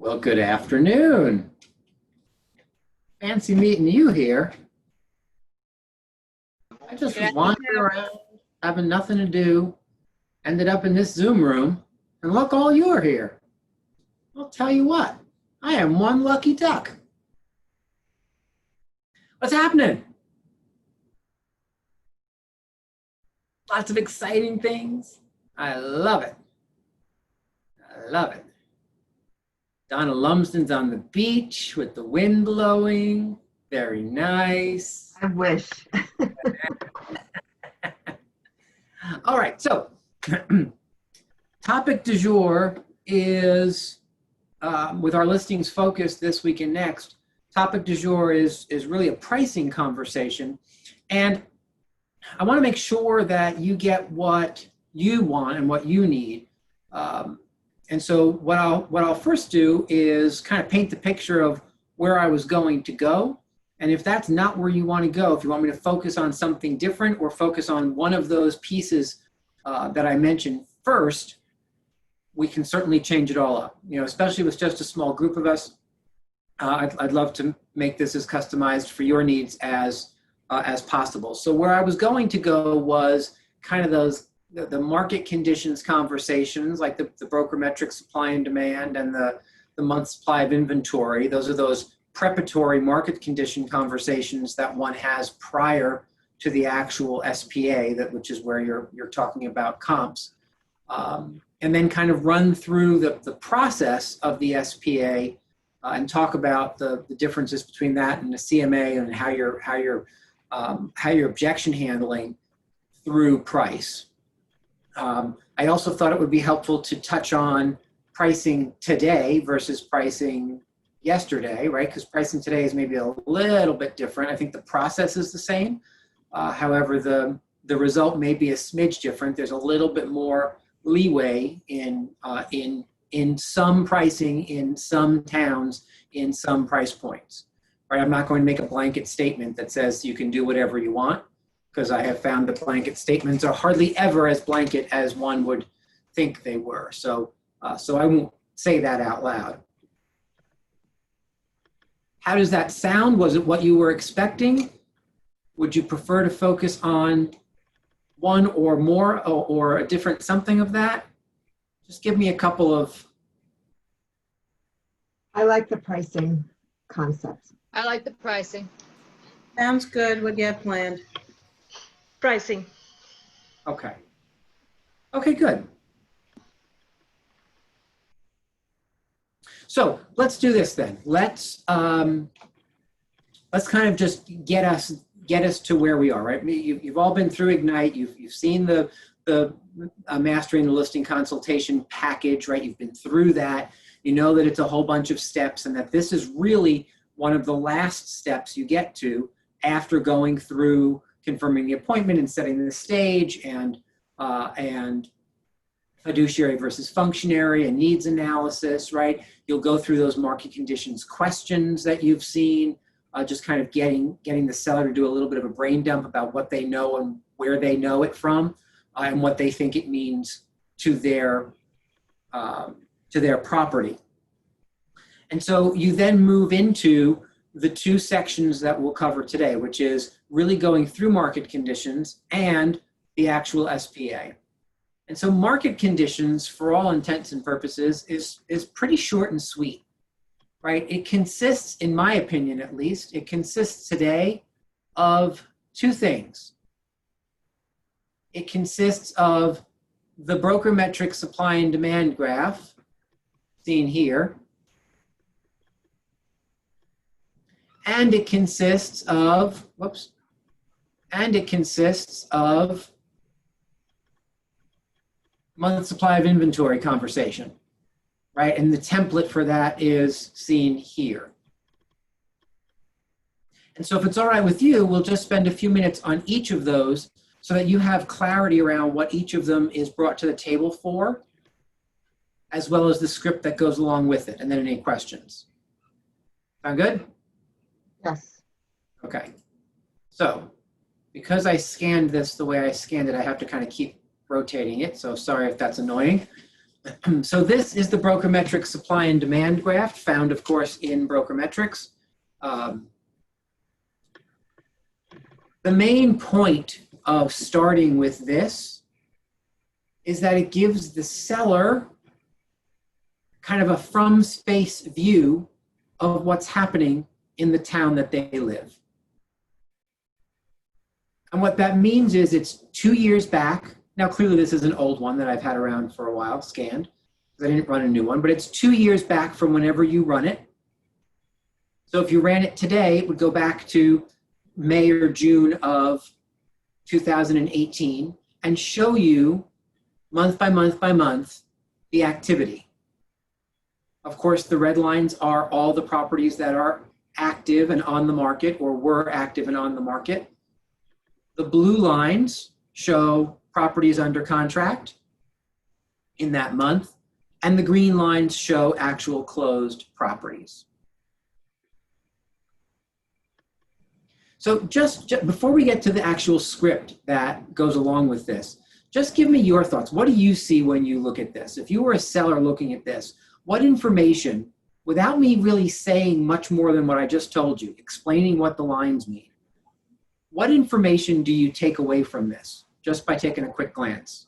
Well, good afternoon. Fancy meeting you here. I just was wandering around, having nothing to do, ended up in this Zoom room, and look, all you're here. I'll tell you what, I am one lucky duck. What's happening? Lots of exciting things. I love it. I love it. Donna Lumsden's on the beach with the wind blowing. Very nice. I wish. All right, so topic du jour is, with our listings focused this week and next, topic du jour is really a pricing conversation. And I want to make sure that you get what you want and what you need. And so what I'll first do is kind of paint the picture of where I was going to go. And if that's not where you want to go, if you want me to focus on something different or focus on one of those pieces that I mentioned first, we can certainly change it all up. You know, especially with just a small group of us, I'd love to make this as customized for your needs as possible. So where I was going to go was kind of the market conditions conversations, like the broker metric supply and demand and the month supply of inventory. Those are those preparatory market condition conversations that one has prior to the actual SPA, which is where you're talking about comps. And then kind of run through the process of the SPA and talk about the differences between that and the CMA and how you're objection handling through price. I also thought it would be helpful to touch on pricing today versus pricing yesterday, right? Because pricing today is maybe a little bit different. I think the process is the same. However, the result may be a smidge different. There's a little bit more leeway in some pricing, in some towns, in some price points, right? I'm not going to make a blanket statement that says you can do whatever you want, because I have found that blanket statements are hardly ever as blanket as one would think they were. So I won't say that out loud. How does that sound? Was it what you were expecting? Would you prefer to focus on one or more or a different something of that? Just give me a couple of. I like the pricing concept. I like the pricing. Sounds good. What do you have planned? Pricing. Okay. Okay, good. So let's do this then. Let's kind of just get us to where we are, right? You've all been through Ignite. You've seen the mastering the listing consultation package, right? You've been through that. You know that it's a whole bunch of steps, and that this is really one of the last steps you get to after going through confirming the appointment and setting the stage and fiduciary versus functionary and needs analysis, right? You'll go through those market conditions questions that you've seen, just kind of getting the seller to do a little bit of a brain dump about what they know and where they know it from, and what they think it means to their property. And so you then move into the two sections that we'll cover today, which is really going through market conditions and the actual SPA. And so market conditions, for all intents and purposes, is pretty short and sweet, right? It consists, in my opinion at least, it consists today of two things. It consists of the broker metric supply and demand graph, seen here, and it consists of, month supply of inventory conversation, right? And the template for that is seen here. And so if it's all right with you, we'll just spend a few minutes on each of those so that you have clarity around what each of them is brought to the table for, as well as the script that goes along with it, and then any questions. Sound good? Yes. Okay. So because I scanned this the way I scanned it, I have to kind of keep rotating it. So sorry if that's annoying. So this is the Brokermetrics supply and demand graph, found, of course, in Brokermetrics. The main point of starting with this is that it gives the seller kind of a from space view of what's happening in the town that they live. And what that means is it's 2 years back. Now, clearly this is an old one that I've had around for a while, scanned, because I didn't run a new one, but it's 2 years back from whenever you run it. So if you ran it today, it would go back to May or June of 2018 and show you month by month by month the activity. Of course, the red lines are all the properties that are active and on the market or were active and on the market. The blue lines show properties under contract in that month, and the green lines show actual closed properties. So just before we get to the actual script that goes along with this, just give me your thoughts. What do you see when you look at this? If you were a seller looking at this, what information, without me really saying much more than what I just told you, explaining what the lines mean, what information do you take away from this, just by taking a quick glance?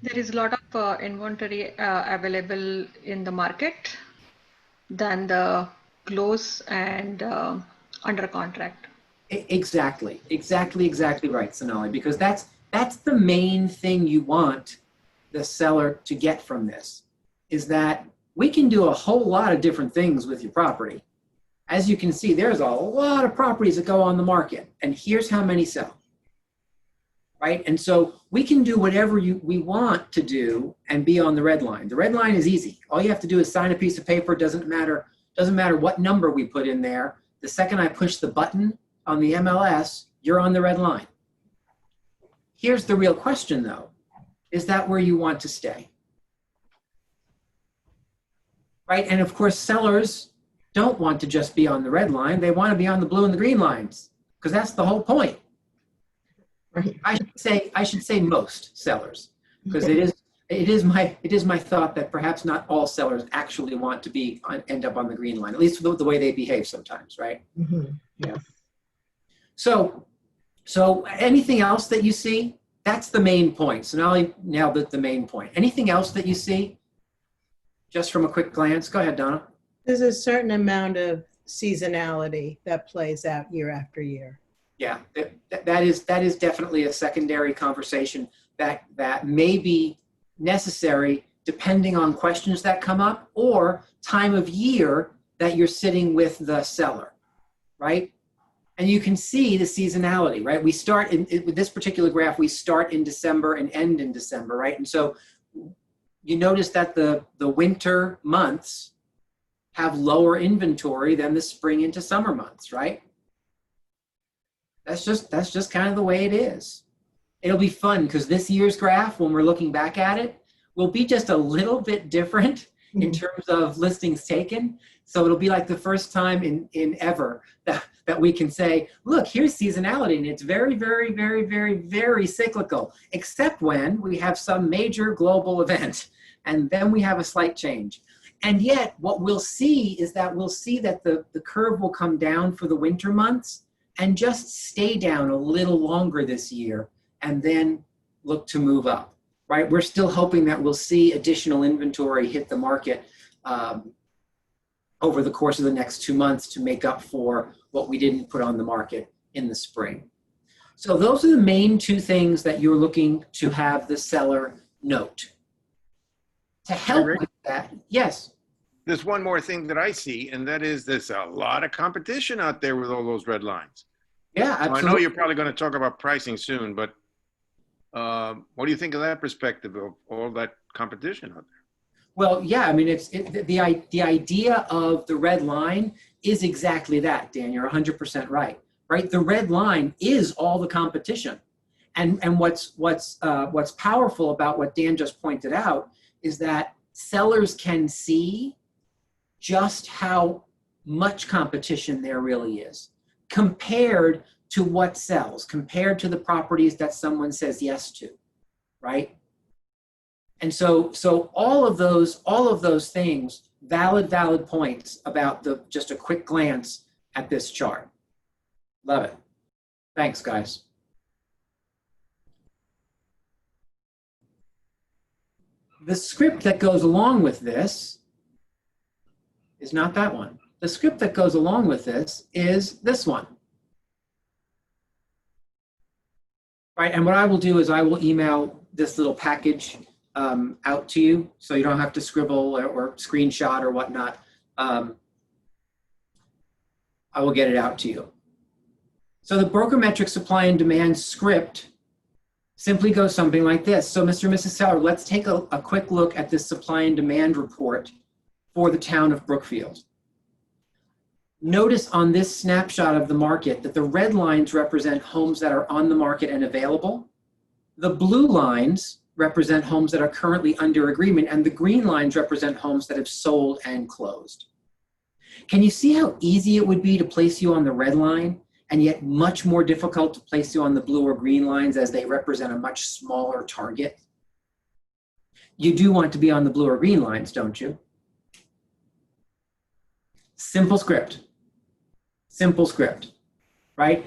There is a lot of inventory available in the market than the close and under contract. Exactly right, Sonali, because that's the main thing you want the seller to get from this, is that we can do a whole lot of different things with your property. As you can see, there's a lot of properties that go on the market, and here's how many sell, right? And so we can do whatever we want to do and be on the red line. The red line is easy. All you have to do is sign a piece of paper. Doesn't matter what number we put in there. The second I push the button on the MLS, you're on the red line. Here's the real question, though. Is that where you want to stay? Right? And of course, sellers don't want to just be on the red line. They want to be on the blue and the green lines, because that's the whole point. Right. I should say most sellers, because it is my thought that perhaps not all sellers actually want to end up on the green line, at least the way they behave sometimes, right? Mm-hmm. Yes. So anything else that you see? That's the main point. So now the main point. Anything else that you see? Just from a quick glance. Go ahead, Donna. There's a certain amount of seasonality that plays out year after year. Yeah, that is definitely a secondary conversation that may be necessary depending on questions that come up or time of year that you're sitting with the seller, right? And you can see the seasonality, right? We start with this particular graph, we start in December and end in December, right? And so you notice that the winter months have lower inventory than the spring into summer months, right? That's just kind of the way it is. It'll be fun because this year's graph, when we're looking back at it, will be just a little bit different in terms of listings taken. So it'll be like the first time in ever that we can say, look, here's seasonality, and it's very, very, very, very, very cyclical, except when we have some major global event, and then we have a slight change. And yet what we'll see is that the curve will come down for the winter months and just stay down a little longer this year and then look to move up, right? We're still hoping that we'll see additional inventory hit the market over the course of the next 2 months to make up for what we didn't put on the market in the spring. So those are the main two things that you're looking to have the seller note. To help with that, yes. There's one more thing that I see, and that is there's a lot of competition out there with all those red lines. Yeah, absolutely. I know you're probably going to talk about pricing soon, but what do you think of that perspective of all that competition out there? Well, yeah, I mean, the idea of the red line is exactly that, Dan. You're 100% right. The red line is all the competition, and what's powerful about what Dan just pointed out is that sellers can see just how much competition there really is compared to what sells, compared to the properties that someone says yes to, right? And so all of those things, valid points about just a quick glance at this chart. Love it. Thanks, guys. The script that goes along with this is not that one. The script that goes along with this is this one. Right, and what I will do is I will email this little package out to you, so you don't have to scribble or screenshot or whatnot. I will get it out to you. So the brokermetric supply and demand script simply goes something like this. So Mr. and Mrs. Seller, let's take a quick look at this supply and demand report for the town of Brookfield. Notice on this snapshot of the market that the red lines represent homes that are on the market and available. The blue lines represent homes that are currently under agreement, and the green lines represent homes that have sold and closed. Can you see how easy it would be to place you on the red line, and yet much more difficult to place you on the blue or green lines as they represent a much smaller target? You do want to be on the blue or green lines, don't you? Simple script. Simple script, right?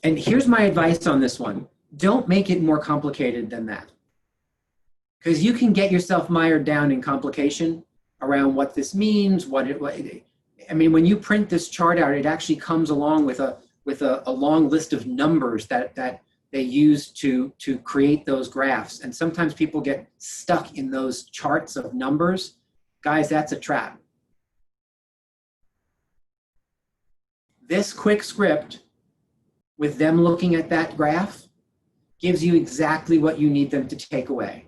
And here's my advice on this one. Don't make it more complicated than that. Because you can get yourself mired down in complication around what this means, I mean, when you print this chart out, it actually comes along with a long list of numbers that they use to create those graphs. And sometimes people get stuck in those charts of numbers. Guys, that's a trap. This quick script with them looking at that graph gives you exactly what you need them to take away.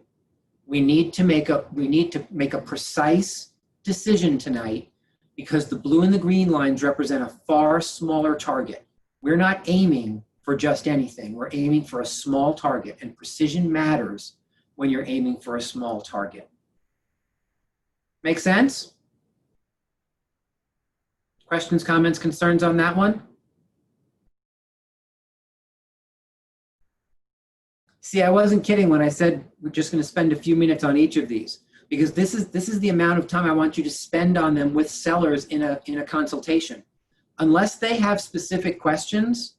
We need to make a precise decision tonight because the blue and the green lines represent a far smaller target. We're not aiming for just anything. We're aiming for a small target, and precision matters when you're aiming for a small target. Make sense? Questions, comments, concerns on that one? See, I wasn't kidding when I said we're just going to spend a few minutes on each of these, because this is the amount of time I want you to spend on them with sellers in a consultation. Unless they have specific questions,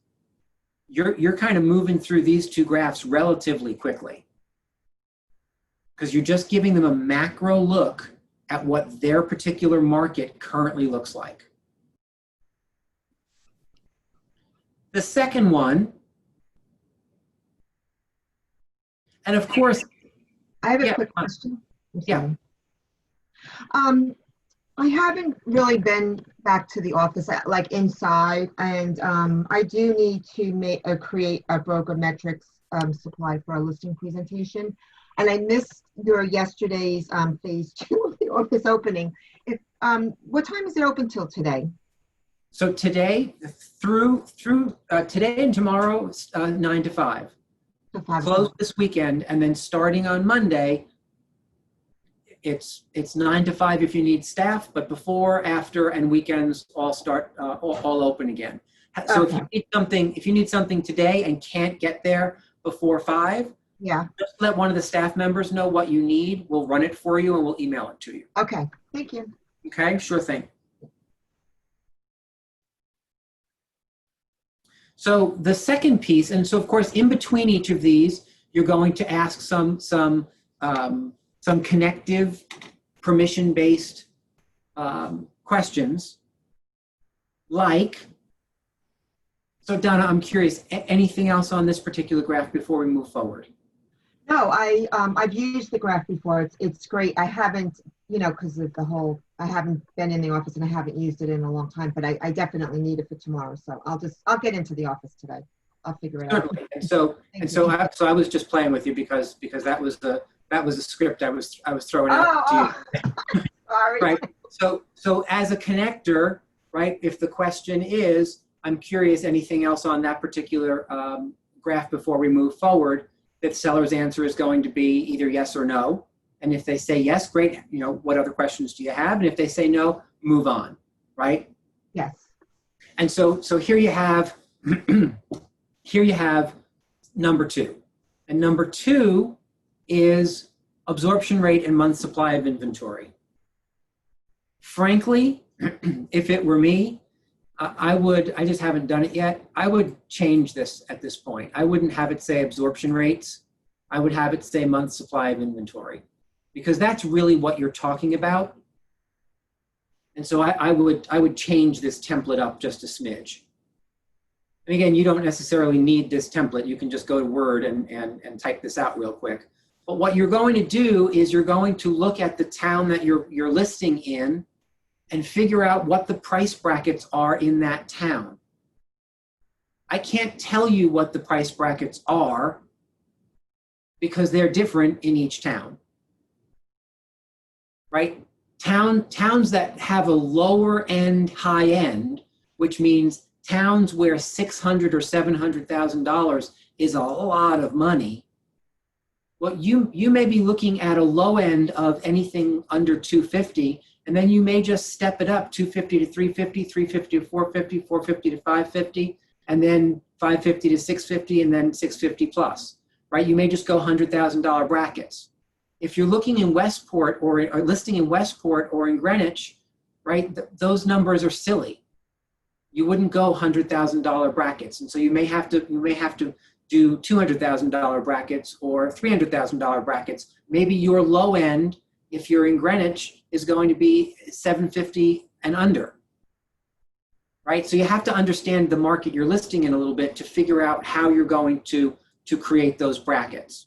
you're kind of moving through these two graphs relatively quickly, because you're just giving them a macro look at what their particular market currently looks like. The second one, and of course, I have a Yeah. quick question. I'm Yeah. sorry. I haven't really been back to the office, like inside, and I do need to create a brokermetrics supply for our listing presentation. And I missed your yesterday's phase 2 of the office opening. What time is it open till today? so today through today and tomorrow, 9 to 5. To 5 Closed o'clock. this weekend, and then starting on Monday, it's 9 to 5 if you need staff, but before, after, and weekends all start all open again. So Okay. if you need something today and can't get there before 5, Yeah. just let one of the staff members know what you need. We'll run it for you and we'll email it to you. Okay. Thank you. Okay, sure thing. So the second piece, and so of course in between each of these, you're going to ask some connective, permission-based questions, like. So Donna, I'm curious. Anything else on this particular graph before we move forward? No, I've used the graph before. It's great. I haven't, because of I haven't been in the office and I haven't used it in a long time, but I definitely need it for tomorrow. So I'll get into the office today. I'll figure it out. Certainly. So I was just playing with you because that was the script I was throwing out to you. Sorry. Right. So as a connector, right? If the question is, I'm curious, anything else on that particular graph before we move forward, that seller's answer is going to be either yes or no. And if they say yes, great. What other questions do you have? And if they say no, move on. Right. Yes. And so here you have number 2, and number 2 is absorption rate, and month supply of inventory. Frankly, if it were me, I just haven't done it yet. I would change this at this point. I wouldn't have it say absorption rates. I would have it say month supply of inventory, because that's really what you're talking about. And so I would change this template up just a smidge. And again, you don't necessarily need this template. You can just go to Word and type this out real quick. But what you're going to do is you're going to look at the town that you're listing in and figure out what the price brackets are in that town. I can't tell you what the price brackets are because they're different in each town, right? Towns that have a lower end, high end, which means towns where $600,000 or $700,000 is a lot of money. Well, you may be looking at a low end of anything under 250, and then you may just step it up 250 to 350, 350 to 450, 450 to 550, and then 550 to 650, and then 650 plus, right? You may just go $100,000 brackets. If you're looking in Westport or listing in Westport or in Greenwich, right, those numbers are silly. You wouldn't go $100,000 brackets, and so you may have to do $200,000 brackets or $300,000 brackets. Maybe your low end, if you're in Greenwich, is going to be 750 and under, right? So you have to understand the market you're listing in a little bit to figure out how you're going to create those brackets.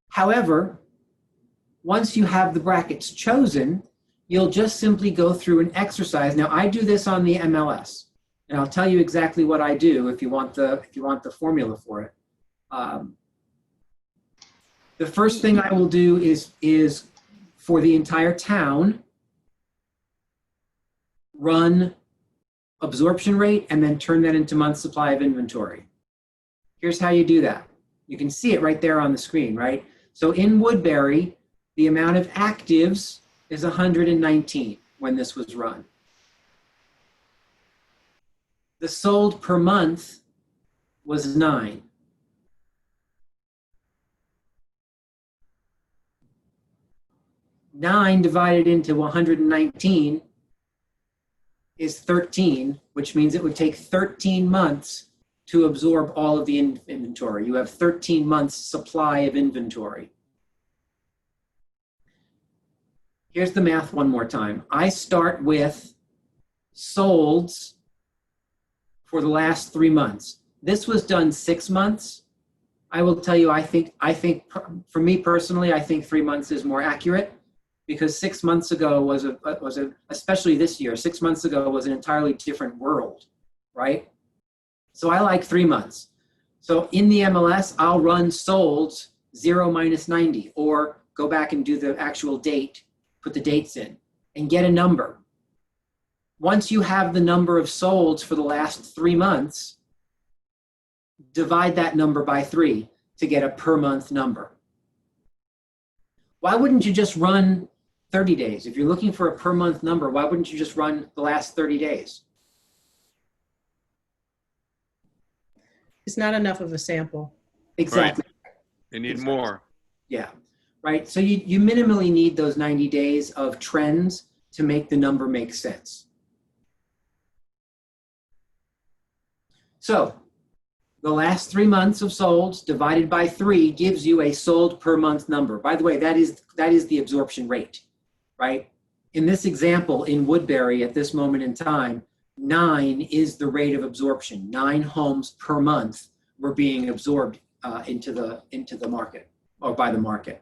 However, once you have the brackets chosen, you'll just simply go through an exercise. Now, I do this on the MLS, and I'll tell you exactly what I do if you want the formula for it. The first thing I will do is for the entire town, run absorption rate and then turn that into month supply of inventory. Here's how you do that. You can see it right there on the screen, right? So in Woodbury, the amount of actives is 119 when this was run. The sold per month was 9. Nine divided into 119 is 13, which means it would take 13 months to absorb all of the inventory. You have 13 months supply of inventory. Here's the math one more time. I start with solds for the last 3 months. This was done 6 months. I will tell you, I think for me personally, I think 3 months is more accurate, because 6 months ago was especially this year, 6 months ago was an entirely different world, right? So I like 3 months. So in the MLS, I'll run solds 0 minus 90, or go back and do the actual date, put the dates in, and get a number. Once you have the number of solds for the last 3 months, divide that number by 3 to get a per month number. Why wouldn't you just run 30 days? If you're looking for a per month number, why wouldn't you just run the last 30 days? It's not enough of a sample. Exactly. Right. They need more. Yeah, right. So you minimally need those 90 days of trends to make the number make sense. So the last 3 months of solds divided by 3 gives you a sold per month number. By the way, that is the absorption rate, right? In this example, in Woodbury at this moment in time, 9 is the rate of absorption. 9 homes per month were being absorbed into the market, or by the market.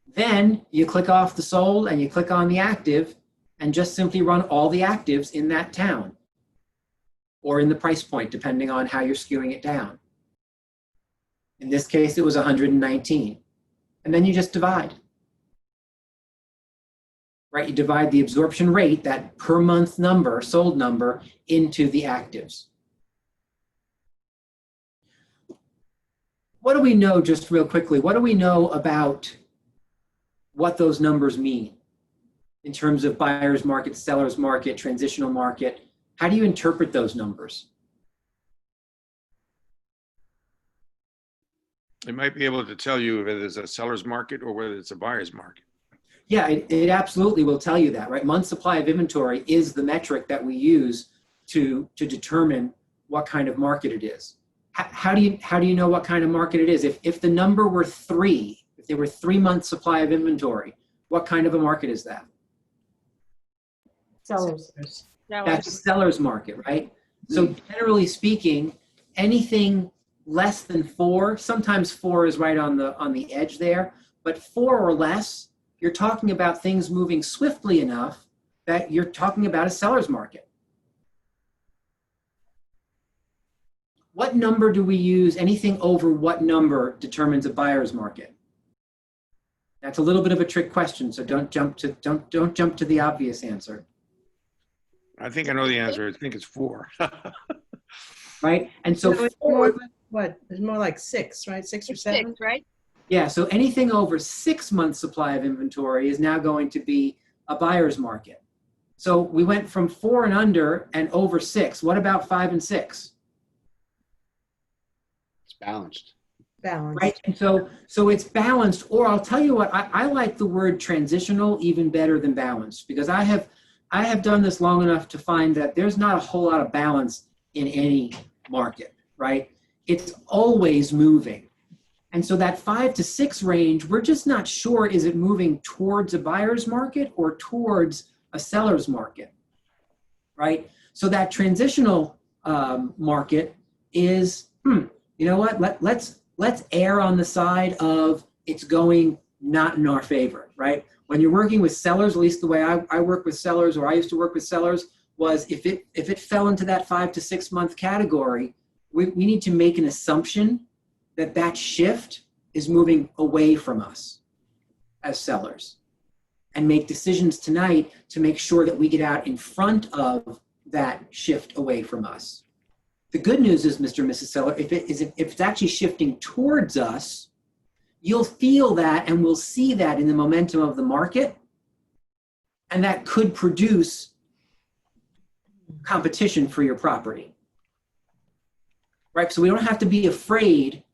Then you click off the sold and you click on the active and just simply run all the actives in that town, or in the price point, depending on how you're skewing it down. In this case, it was 119. And then you just divide. Right, you divide the absorption rate, that per month number, sold number, into the actives. What do we know, just real quickly, what do we know about what those numbers mean in terms of buyer's market, seller's market, transitional market? How do you interpret those numbers? It might be able to tell you whether it's a seller's market or whether it's a buyer's market. Yeah, it absolutely will tell you that, right? Month supply of inventory is the metric that we use to determine what kind of market it is. How do you know what kind of market it is? If the number were 3, if there were 3 months supply of inventory, what kind of a market is that? Sellers. That's a seller's market, right? So generally speaking, anything less than 4, sometimes 4 is right on the edge there, but 4 or less, you're talking about things moving swiftly enough that you're talking about a seller's market. What number do we use? Anything over what number determines a buyer's market? That's a little bit of a trick question, so don't jump to the obvious answer. I think I know the answer. I think it's 4. Right? And so No, it's more like, what? It's more like 6, right? 6 or 7? 6, right? yeah, so anything over 6 months supply of inventory is now going to be a buyer's market. So we went from 4 and under and over 6. What about 5 and 6? It's balanced. Balanced. Right, and so it's balanced, or I'll tell you what, I like the word transitional even better than balanced, because I have done this long enough to find that there's not a whole lot of balance in any market, right? It's always moving. And so that 5 to 6 range, we're just not sure, is it moving towards a buyer's market or towards a seller's market, right? So that transitional market is, you know what, let's err on the side of it's going not in our favor, right? When you're working with sellers, at least the way I work with sellers, or I used to work with sellers, was if it fell into that 5 to 6 month category, we need to make an assumption that shift is moving away from us as sellers, and make decisions tonight to make sure that we get out in front of that shift away from us. The good news is, Mr. and Mrs. Seller, if it's actually shifting towards us, you'll feel that and we'll see that in the momentum of the market, and that could produce competition for your property, right? So we don't have to be afraid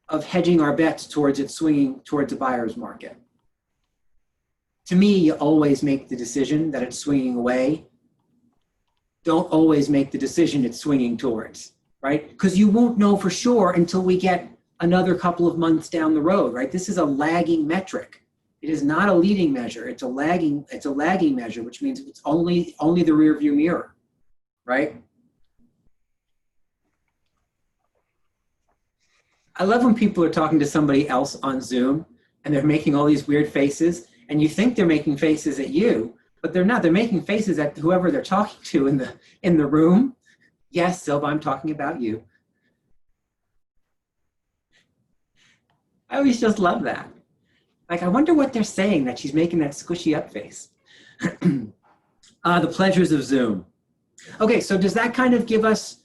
of hedging our bets towards it swinging towards a buyer's market. To me, you always make the decision that it's swinging away. Don't always make the decision it's swinging towards, right? Because you won't know for sure until we get another couple of months down the road, right? This is a lagging metric. It is not a leading measure. It's a lagging measure, which means it's only the rear view mirror, right? I love when people are talking to somebody else on Zoom and they're making all these weird faces, and you think they're making faces at you, but they're not. They're making faces at whoever they're talking to in the room. Yes, Silva, I'm talking about you. I always just love that. Like, I wonder what they're saying that she's making that squishy up face. The pleasures of Zoom. Okay, so does that kind of give us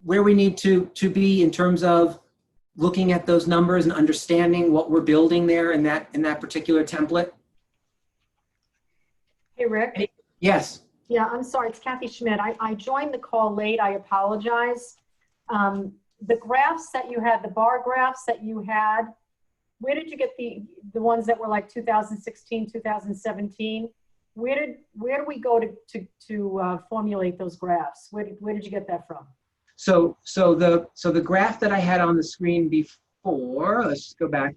where we need to be in terms of looking at those numbers and understanding what we're building there in that particular template? Hey, Rick. Yes. Yeah, I'm sorry. It's Kathy Schmitt. I joined the call late. I apologize. The graphs that you had, the bar graphs that you had, where did you get the ones that were like 2016, 2017? Where do we go to formulate those graphs? Where did you get that from? So the graph that I had on the screen before, let's just go back.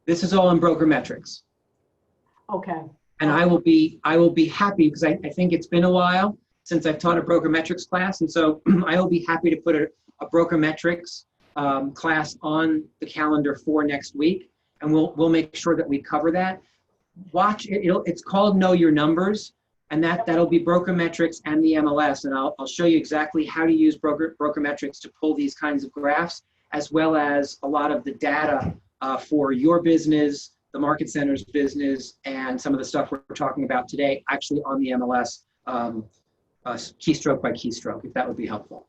This is all in broker metrics. Okay. And I will be happy, because I think it's been a while since I've taught a broker metrics class, and so I will be happy to put a broker metrics class on the calendar for next week, and we'll make sure that we cover that. Watch it. It's called Know Your Numbers, and that'll be broker metrics and the MLS, and I'll show you exactly how to use broker metrics to pull these kinds of graphs, as well as a lot of the data for your business, the Market Center's business, and some of the stuff we're talking about today, actually on the MLS, keystroke by keystroke, if that would be helpful.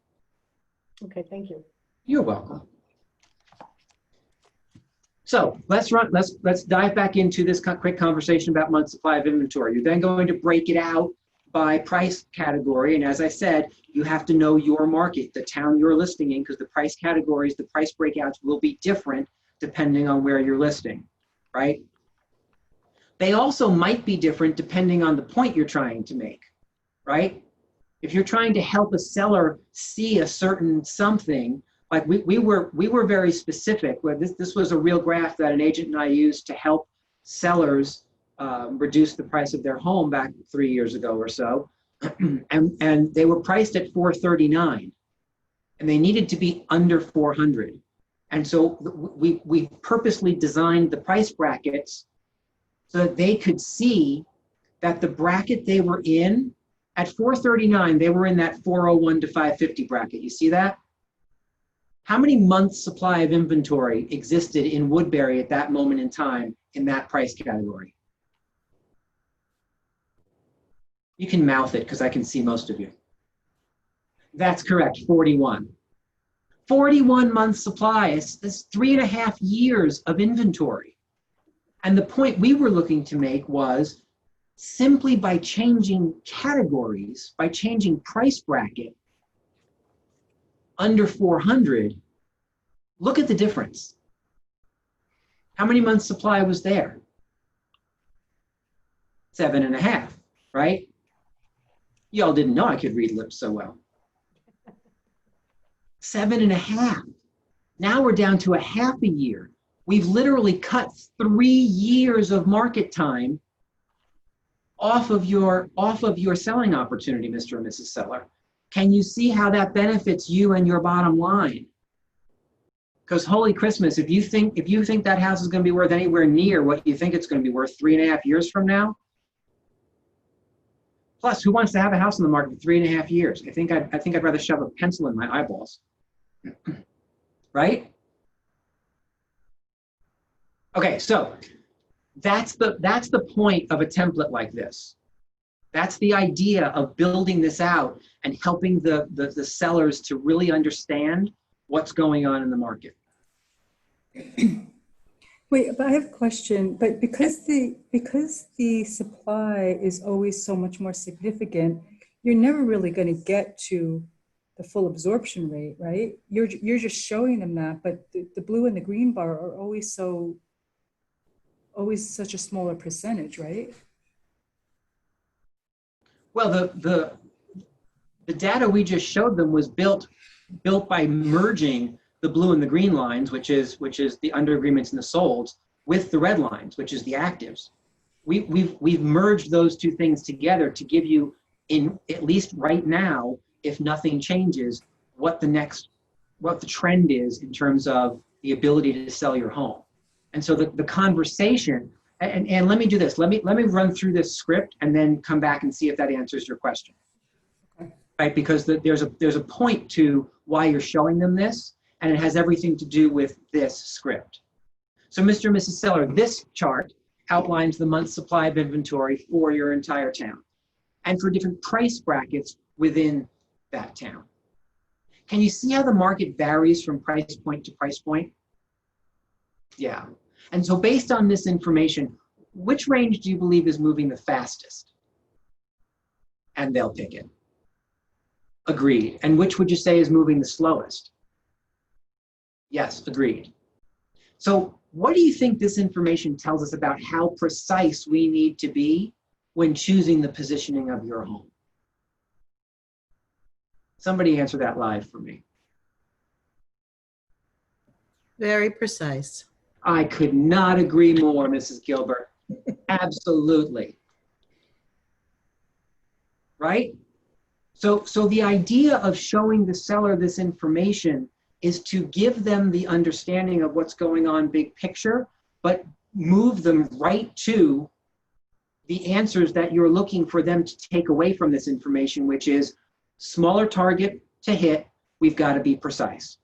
Okay, thank you. You're welcome. So let's dive back into this quick conversation about month supply of inventory. You're then going to break it out by price category. And as I said, you have to know your market, the town you're listing in, because the price categories, the price breakouts will be different depending on where you're listing, right? They also might be different depending on the point you're trying to make, right? If you're trying to help a seller see a certain something, like we were very specific, where this was a real graph that an agent and I used to help sellers reduce the price of their home back 3 years ago or so. and they were priced at 439 and they needed to be under 400. And so we purposely designed the price brackets so that they could see that the bracket they were in at 439, they were in that 401 to 550 bracket. You see that? How many months supply of inventory existed in Woodbury at that moment in time in that price category? You can mouth it because I can see most of you. That's correct, 41. 41 months supply is 3.5 years of inventory. And the point we were looking to make was simply by changing categories, by changing price bracket under 400, look at the difference. How many months supply was there? 7.5, right? Y'all didn't know I could read lips so well. 7.5. Now we're down to 0.5 year. We've literally cut 3 years of market time off of your selling opportunity, Mr. and Mrs. Seller. Can you see how that benefits you and your bottom line? Because holy Christmas, if you think that house is going to be worth anywhere near what you think it's going to be worth 3.5 years from now, plus who wants to have a house on the market for 3.5 years? I think I'd rather shove a pencil in my eyeballs, right? Okay, so that's the point of a template like this. That's the idea of building this out and helping the sellers to really understand what's going on in the market. Wait, but I have a question. But because the supply is always so much more significant, you're never really going to get to the full absorption rate, right? You're just showing them that, but the blue and the green bar are always such a smaller percentage, right? Well, the data we just showed them was built by merging the blue and the green lines, which is the under agreements and the solds, with the red lines, which is the actives. We've merged those two things together to give you, in at least right now, if nothing changes, what the trend is in terms of the ability to sell your home. And so the conversation, and let me do this. Let me run through this script and then come back and see if that answers your question. Okay. Right? Because there's a point to why you're showing them this, and it has everything to do with this script. So Mr. and Mrs. Seller, this chart outlines the month's supply of inventory for your entire town and for different price brackets within that town. Can you see how the market varies from price point to price point? Yeah. And so based on this information, which range do you believe is moving the fastest? And they'll pick it. Agreed. And which would you say is moving the slowest? Yes, agreed. So what do you think this information tells us about how precise we need to be when choosing the positioning of your home? Somebody answer that live for me. Very precise. I could not agree more, Mrs. Gilbert. Absolutely. Right? So the idea of showing the seller this information is to give them the understanding of what's going on big picture, but move them right to the answers that you're looking for them to take away from this information, which is smaller target to hit, we've got to be precise.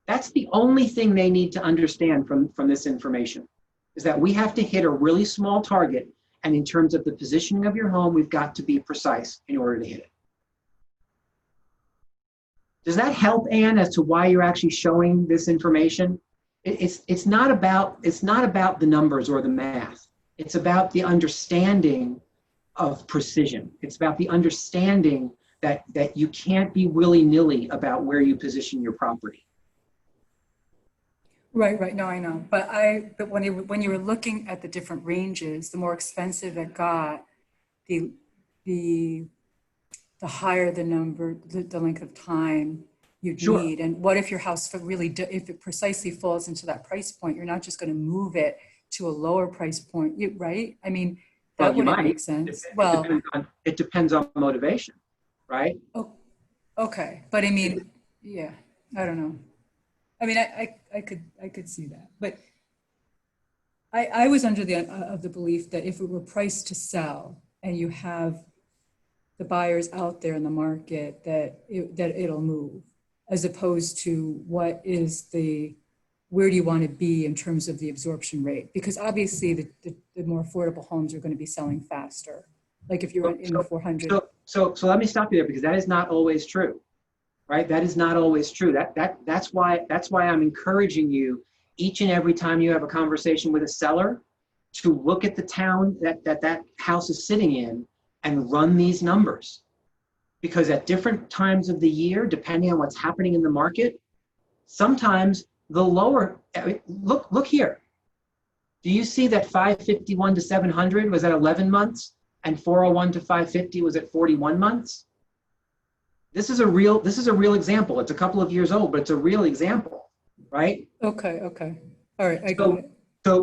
That's the only thing they need to understand from this information, is that we have to hit a really small target, and in terms of the positioning of your home, we've got to be precise in order to hit it. Does that help, Anne, as to why you're actually showing this information? It's not about the numbers or the math. It's about the understanding of precision. It's about the understanding that you can't be willy-nilly about where you position your property. Right. No, I know. But when you were looking at the different ranges, the more expensive it got, the higher the number, the length of time you'd Sure. need. And what if your house really, if it precisely falls into that price point, you're not just going to move it to a lower price point, right? I mean, that Well, you wouldn't might. make sense. It depends on motivation, right? Oh, okay. But I mean, yeah, I don't know. I mean, I could see that, but I was under the belief that if it were priced to sell and you have the buyers out there in the market, that it'll move, as opposed to where do you want to be in terms of the absorption rate? Because obviously the more affordable homes are going to be selling faster. Like if you're in the 400. So let me stop you there, because that is not always true, right? That is not always true. That's why I'm encouraging you each and every time you have a conversation with a seller to look at the town that house is sitting in and run these numbers. Because at different times of the year, depending on what's happening in the market, sometimes the lower, look here. Do you see that 551 to 700 was at 11 months and 401 to 550 was at 41 months? This is a real example. It's a couple of years old, but it's a real example, right? Okay. All right, I got it.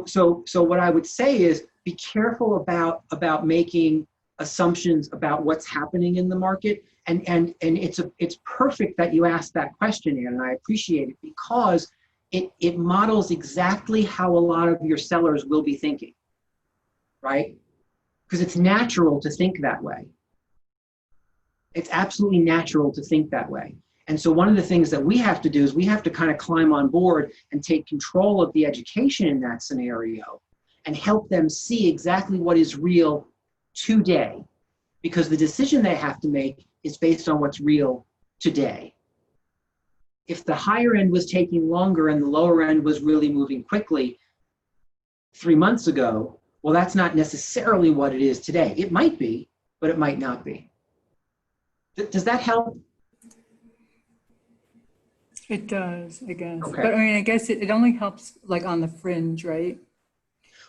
So what I would say is be careful about making assumptions about what's happening in the market. And it's perfect that you asked that question, Ann, and I appreciate it, because it models exactly how a lot of your sellers will be thinking, right? Because it's natural to think that way. It's absolutely natural to think that way. And so one of the things that we have to do is we have to kind of climb on board and take control of the education in that scenario and help them see exactly what is real today, because the decision they have to make is based on what's real today. If the higher end was taking longer and the lower end was really moving quickly 3 months ago, well, that's not necessarily what it is today. It might be, but it might not be. Does that help? It does, I guess. Okay. But I mean, I guess it only helps like on the fringe, right?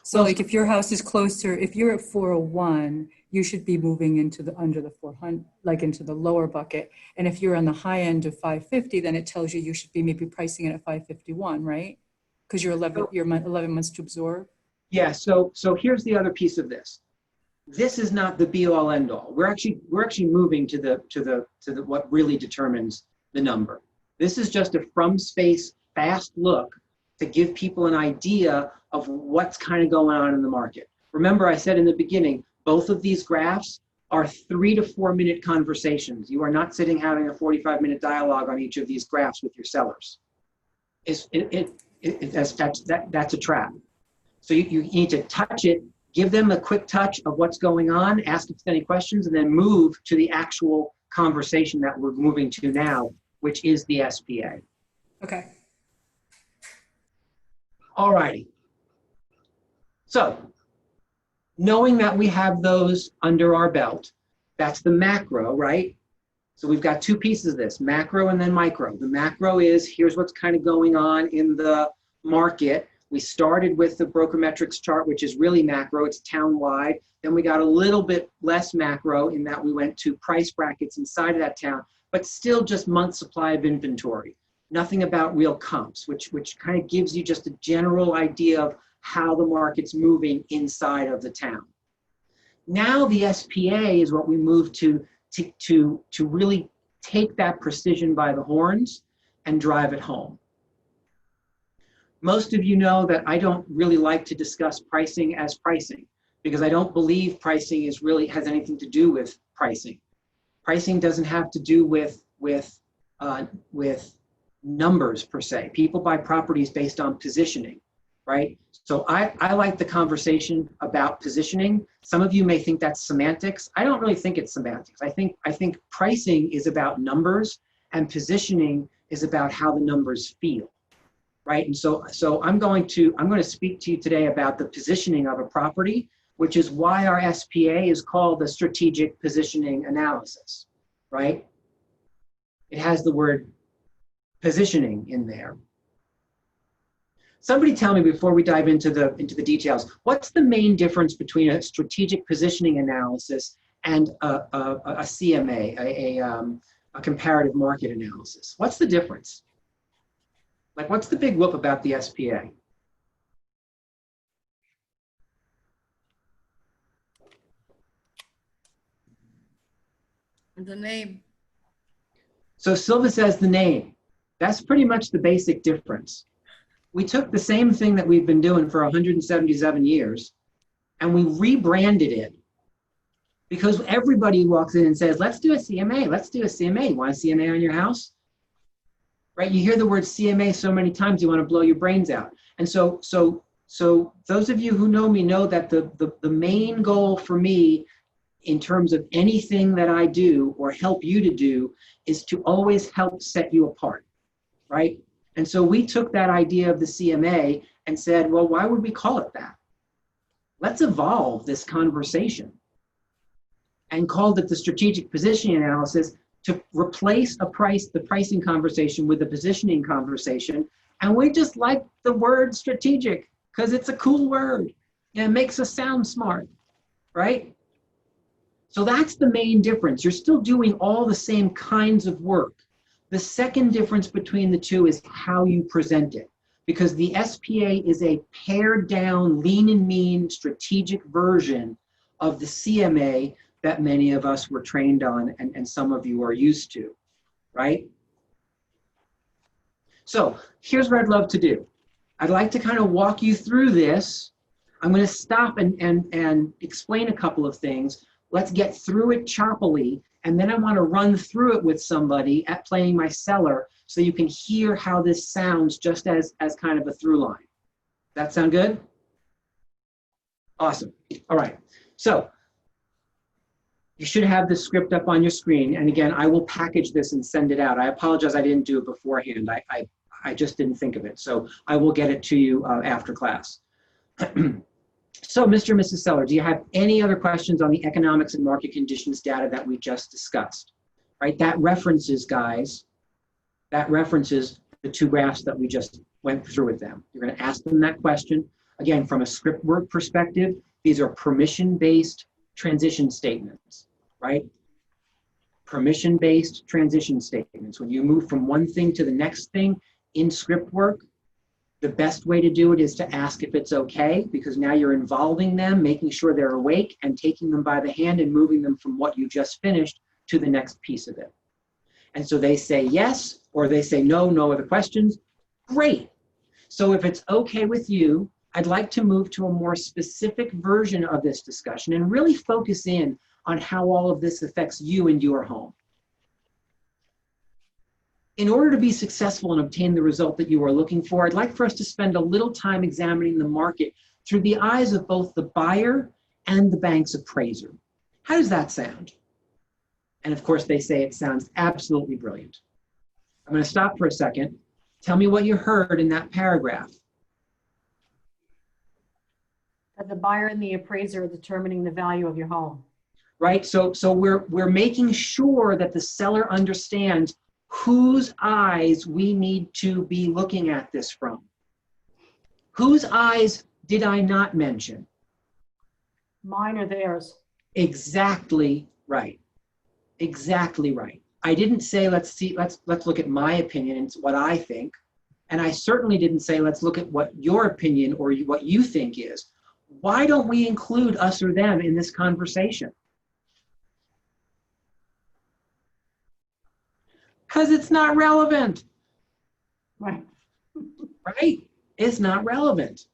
So Well, like if your house is closer, if you're at 401, you should be moving into under the 400, like into the lower bucket. And if you're on the high end of 550, then it tells you should be maybe pricing it at 551, right? Because you're 11 months to absorb. Yeah, so here's the other piece of this. This is not the be all end all. We're actually moving to the what really determines the number. This is just a from space fast look to give people an idea of what's kind of going on in the market. Remember, I said in the beginning, both of these graphs are 3 to 4 minute conversations. You are not sitting having a 45-minute dialogue on each of these graphs with your sellers. That's a trap. So you need to touch it, give them a quick touch of what's going on, ask if there's any questions, and then move to the actual conversation that we're moving to now, which is the SPA. Okay. All righty. So knowing that we have those under our belt, that's the macro, right? So we've got two pieces of this, macro and then micro. The macro is, here's what's kind of going on in the market. We started with the Brokermetrics chart, which is really macro, it's town-wide. Then we got a little bit less macro in that we went to price brackets inside of that town, but still just month supply of inventory. Nothing about real comps, which kind of gives you just a general idea of how the market's moving inside of the town. Now the SPA is what we move to really take that precision by the horns and drive it home. Most of you know that I don't really like to discuss pricing as pricing, because I don't believe pricing has anything to do with pricing. Pricing doesn't have to do with numbers per se. People buy properties based on positioning, right? So I like the conversation about positioning. Some of you may think that's semantics. I don't really think it's semantics. I think pricing is about numbers and positioning is about how the numbers feel, right? And so I'm going to speak to you today about the positioning of a property, which is why our SPA is called the strategic positioning analysis, right? It has the word positioning in there. Somebody tell me before we dive into the details, what's the main difference between a strategic positioning analysis and a CMA, a comparative market analysis? What's the difference? Like, what's the big whoop about the SPA? The name. So Silva says the name. That's pretty much the basic difference. We took the same thing that we've been doing for 177 years and we rebranded it because everybody walks in and says, let's do a CMA, let's do a CMA. You want a CMA on your house? Right? You hear the word CMA so many times, you want to blow your brains out. And so those of you who know me know that the main goal for me in terms of anything that I do or help you to do is to always help set you apart, right? And so we took that idea of the CMA and said, well, why would we call it that? Let's evolve this conversation, and called it the strategic positioning analysis to replace the pricing conversation with the positioning conversation. And we just like the word strategic because it's a cool word and it makes us sound smart, right? So that's the main difference. You're still doing all the same kinds of work. The second difference between the two is how you present it, because the SPA is a pared down, lean and mean strategic version of the CMA that many of us were trained on and some of you are used to, right? So here's what I'd love to do. I'd like to kind of walk you through this. I'm going to stop and explain a couple of things. Let's get through it choppily, and then I want to run through it with somebody at playing my seller so you can hear how this sounds just as kind of a through line. That sound good? Awesome. All right. So you should have the script up on your screen. And again, I will package this and send it out. I apologize I didn't do it beforehand. I just didn't think of it. So I will get it to you after class. So, Mr. and Mrs. Seller, do you have any other questions on the economics and market conditions data that we just discussed? Right, that references, guys, that references the two graphs that we just went through with them. You're going to ask them that question. Again, from a script work perspective, these are permission-based transition statements, right? Permission-based transition statements. When you move from one thing to the next thing in script work, the best way to do it is to ask if it's okay, because now you're involving them, making sure they're awake and taking them by the hand and moving them from what you just finished to the next piece of it. And so they say yes, or they say no, no other questions. Great. So if it's okay with you, I'd like to move to a more specific version of this discussion and really focus in on how all of this affects you and your home. In order to be successful and obtain the result that you are looking for, I'd like for us to spend a little time examining the market through the eyes of both the buyer and the bank's appraiser. How does that sound? And of course, they say it sounds absolutely brilliant. I'm going to stop for a second. Tell me what you heard in that paragraph. That the buyer and the appraiser are determining the value of your home. Right, so we're making sure that the seller understands whose eyes we need to be looking at this from. Whose eyes did I not mention? Mine or theirs. Exactly right. Exactly right. I didn't say let's look at my opinion and what I think, and I certainly didn't say let's look at what your opinion or what you think is. Why don't we include us or them in this conversation? Because it's not relevant. Right. Right? It's not relevant.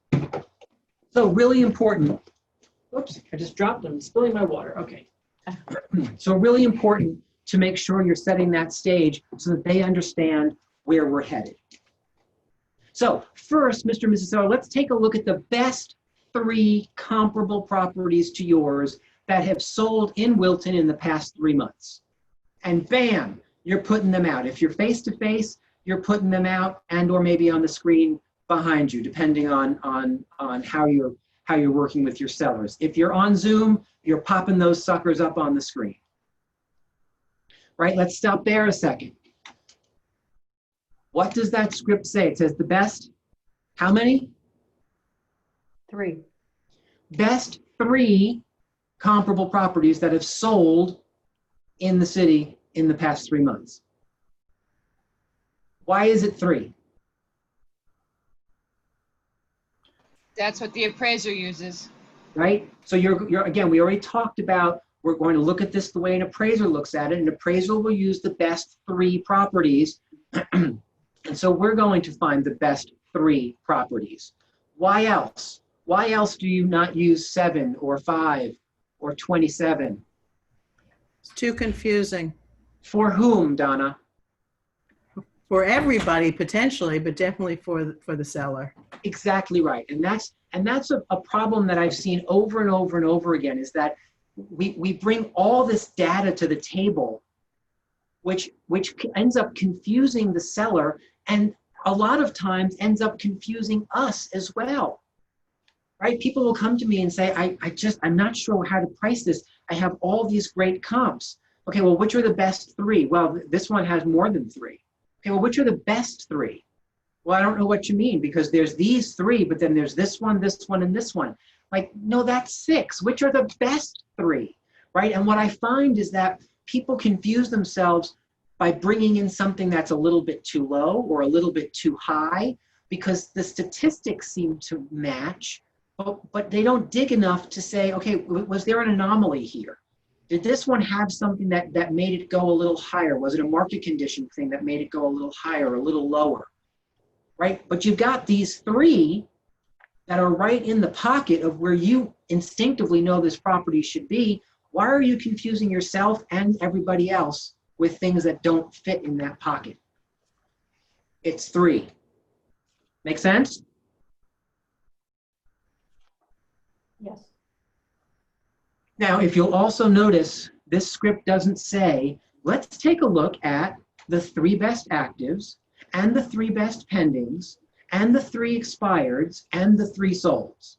So really important. Oops, I just dropped them, spilling my water. Okay. So really important to make sure you're setting that stage so that they understand where we're headed. So first, Mr. and Mrs. Seller, let's take a look at the best 3 comparable properties to yours that have sold in Wilton in the past 3 months. And bam, you're putting them out. If you're face-to-face, you're putting them out and or maybe on the screen behind you, depending on how how you're working with your sellers. If you're on Zoom, you're popping those suckers up on the screen. Right, let's stop there a second. What does that script say? It says the best, how many? 3. Best 3 comparable properties that have sold in the city in the past 3 months. Why is it 3? That's what the appraiser uses. Right? So you're again, we already talked about, we're going to look at this the way an appraiser looks at it. An appraiser will use the best 3 properties. And so we're going to find the best 3 properties. Why else? Why else do you not use 7 or 5 or 27? It's too confusing For whom, Donna? for everybody potentially, but definitely for the seller. Exactly right. And that's a problem that I've seen over and over and over again, is that we bring all this data to the table, which ends up confusing the seller, and a lot of times ends up confusing us as well. Right? People will come to me and say, I'm not sure how to price this. I have all these great comps. Okay, well, which are the best 3? Well, this one has more than 3. Okay, well, which are the best 3? Well, I don't know what you mean, because there's these 3, but then there's this one, and this one. Like, no, that's 6. Which are the best 3, right? And what I find is that people confuse themselves by bringing in something that's a little bit too low or a little bit too high, because the statistics seem to match, but they don't dig enough to say, okay, was there an anomaly here? Did this one have something that made it go a little higher? Was it a market condition thing that made it go a little higher, a little lower? Right? But you've got these 3 that are right in the pocket of where you instinctively know this property should be. Why are you confusing yourself and everybody else with things that don't fit in that pocket? It's 3. Make sense? Yes. Now, if you'll also notice, this script doesn't say, let's take a look at the 3 best actives and the 3 best pendings and the 3 expireds and the 3 solds.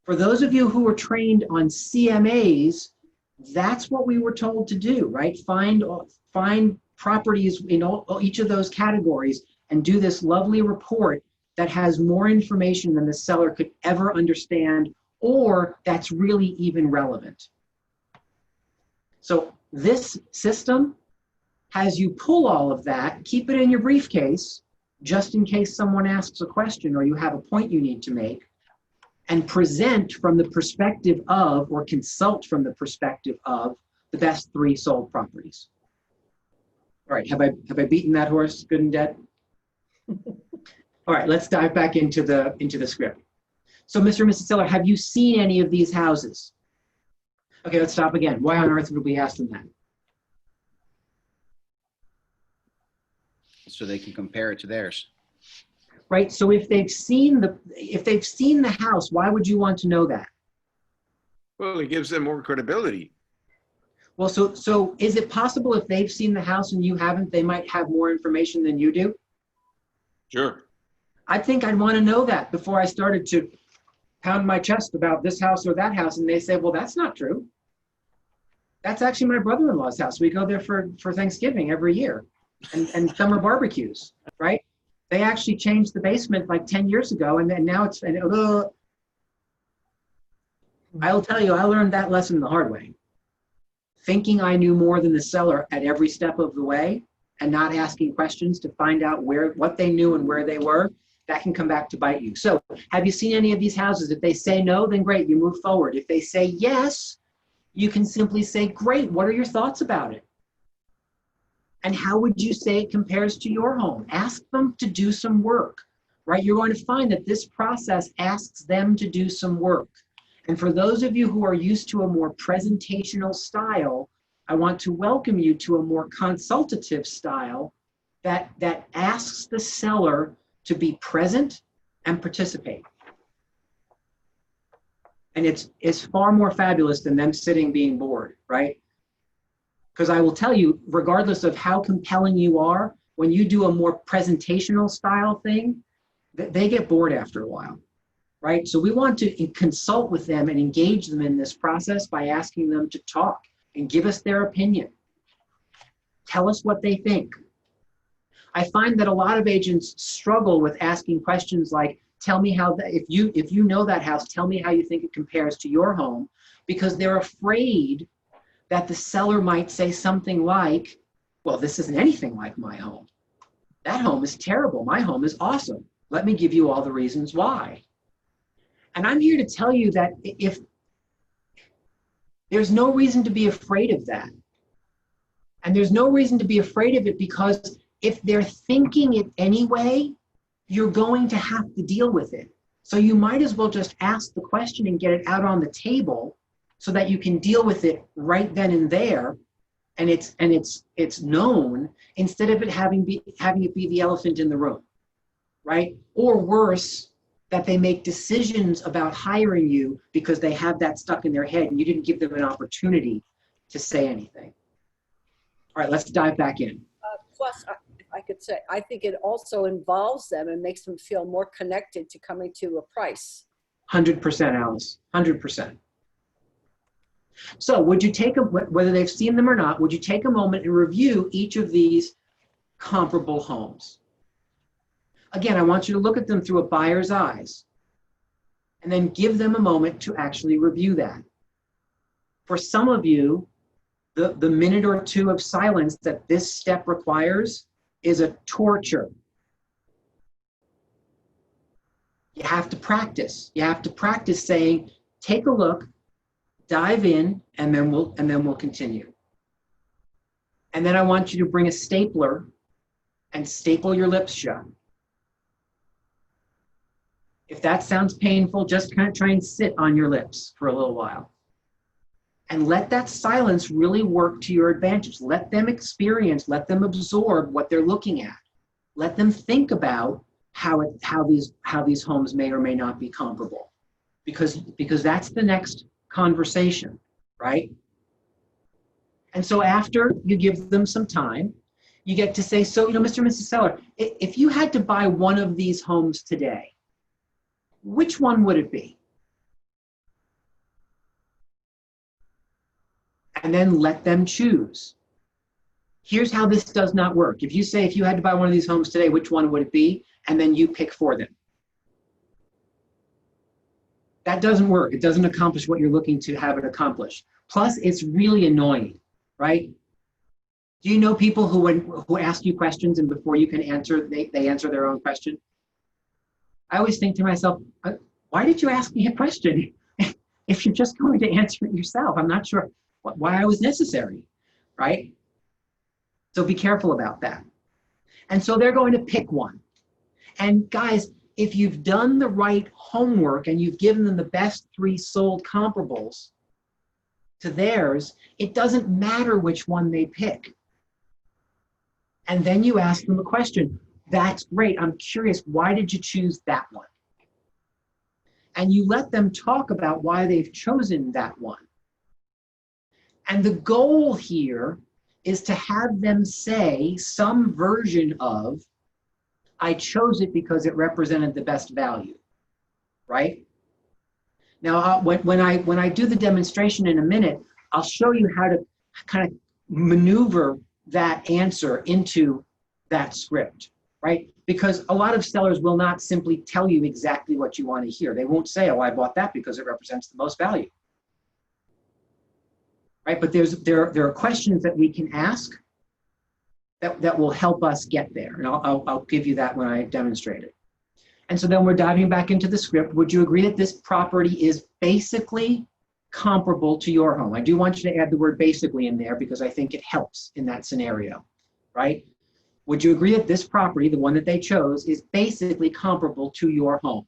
For those of you who are trained on CMAs, that's what we were told to do, right? Find properties in each of those categories and do this lovely report that has more information than the seller could ever understand, or that's really even relevant. So this system has you pull all of that, keep it in your briefcase, just in case someone asks a question or you have a point you need to make, and present from the perspective of, or consult from the perspective of, the best 3 sold properties. All right, have I beaten that horse good and dead? All right, let's dive back into the script. So, Mr. and Mrs. Seller, have you seen any of these houses? Okay, let's stop again. Why on earth would we ask them that? So they can compare it to theirs. Right. So if they've seen the house, why would you want to know that? Well, it gives them more credibility. Well, so is it possible if they've seen the house and you haven't, they might have more information than you do? Sure. I think I'd want to know that before I started to pound my chest about this house or that house, and they say, well, that's not true. That's actually my brother-in-law's house. We go there for Thanksgiving every year, and summer barbecues, right? They actually changed the basement like 10 years ago, and then now it's, I'll tell you, I learned that lesson the hard way. Thinking I knew more than the seller at every step of the way and not asking questions to find out what they knew and where they were, that can come back to bite you. So have you seen any of these houses? If they say no, then great, you move forward. If they say yes, you can simply say, great, what are your thoughts about it? And how would you say it compares to your home? Ask them to do some work, right? You're going to find that this process asks them to do some work. And for those of you who are used to a more presentational style, I want to welcome you to a more consultative style that asks the seller to be present and participate. And it's far more fabulous than them sitting being bored, right? Because I will tell you, regardless of how compelling you are, when you do a more presentational style thing, they get bored after a while, right? So we want to consult with them and engage them in this process by asking them to talk and give us their opinion. Tell us what they think. I find that a lot of agents struggle with asking questions like, tell me how, if you know that house, tell me how you think it compares to your home, because they're afraid that the seller might say something like, well, this isn't anything like my home. That home is terrible. My home is awesome. Let me give you all the reasons why. And I'm here to tell you that if there's no reason to be afraid of that. And there's no reason to be afraid of it, because if they're thinking it anyway, you're going to have to deal with it. So you might as well just ask the question and get it out on the table so that you can deal with it right then and there, and it's known, instead of it having it be the elephant in the room, right? Or worse, that they make decisions about hiring you because they have that stuck in their head and you didn't give them an opportunity to say anything. All right, let's dive back in. Plus, if I could say, I think it also involves them and makes them feel more connected to coming to a price. 100%, Alice, 100%. So would you take, whether they've seen them or not, would you take a moment and review each of these comparable homes? Again, I want you to look at them through a buyer's eyes and then give them a moment to actually review that. For some of you, the minute or two of silence that this step requires is a torture. You have to practice. You have to practice saying, take a look, dive in, and then we'll continue. And then I want you to bring a stapler and staple your lips shut. If that sounds painful, just kind of try and sit on your lips for a little while. And let that silence really work to your advantage. Let them experience, let them absorb what they're looking at. Let them think about how these homes may or may not be comparable. Because that's the next conversation, right? And so after you give them some time, you get to say, so, Mr. and Mrs. Seller, if you had to buy one of these homes today, which one would it be? And then let them choose. Here's how this does not work. If you say, if you had to buy one of these homes today, which one would it be? And then you pick for them. That doesn't work. It doesn't accomplish what you're looking to have it accomplish. Plus, it's really annoying, right? Do you know people who ask you questions and before you can answer, they answer their own question? I always think to myself, why did you ask me a question if you're just going to answer it yourself? I'm not sure why it was necessary, right? So be careful about that. And so they're going to pick one. And guys, if you've done the right homework and you've given them the best 3 sold comparables to theirs, it doesn't matter which one they pick. And then you ask them a question. That's great. I'm curious, why did you choose that one? And you let them talk about why they've chosen that one. And the goal here is to have them say some version of, I chose it because it represented the best value, right? Now, when I do the demonstration in a minute, I'll show you how to kind of maneuver that answer into that script, right? Because a lot of sellers will not simply tell you exactly what you want to hear. They won't say, oh, I bought that because it represents the most value, right? But there are questions that we can ask that will help us get there. And I'll give you that when I demonstrate it. And so then we're diving back into the script. Would you agree that this property is basically comparable to your home? I do want you to add the word basically in there because I think it helps in that scenario, right? Would you agree that this property, the one that they chose, is basically comparable to your home?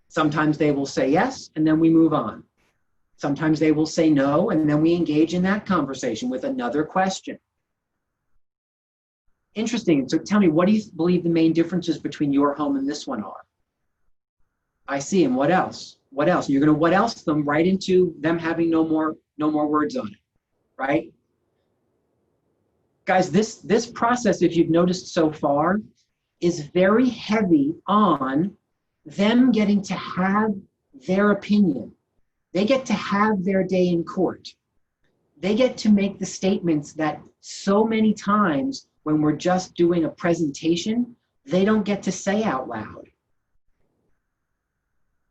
Sometimes they will say yes, and then we move on. Sometimes they will say no, and then we engage in that conversation with another question. Interesting. So tell me, what do you believe the main differences between your home and this one are? I see. And what else? What else? You're going to what else them right into them having no more words on it, right? Guys, this process, if you've noticed so far, is very heavy on them getting to have their opinion. They get to have their day in court. They get to make the statements that so many times when we're just doing a presentation, they don't get to say out loud.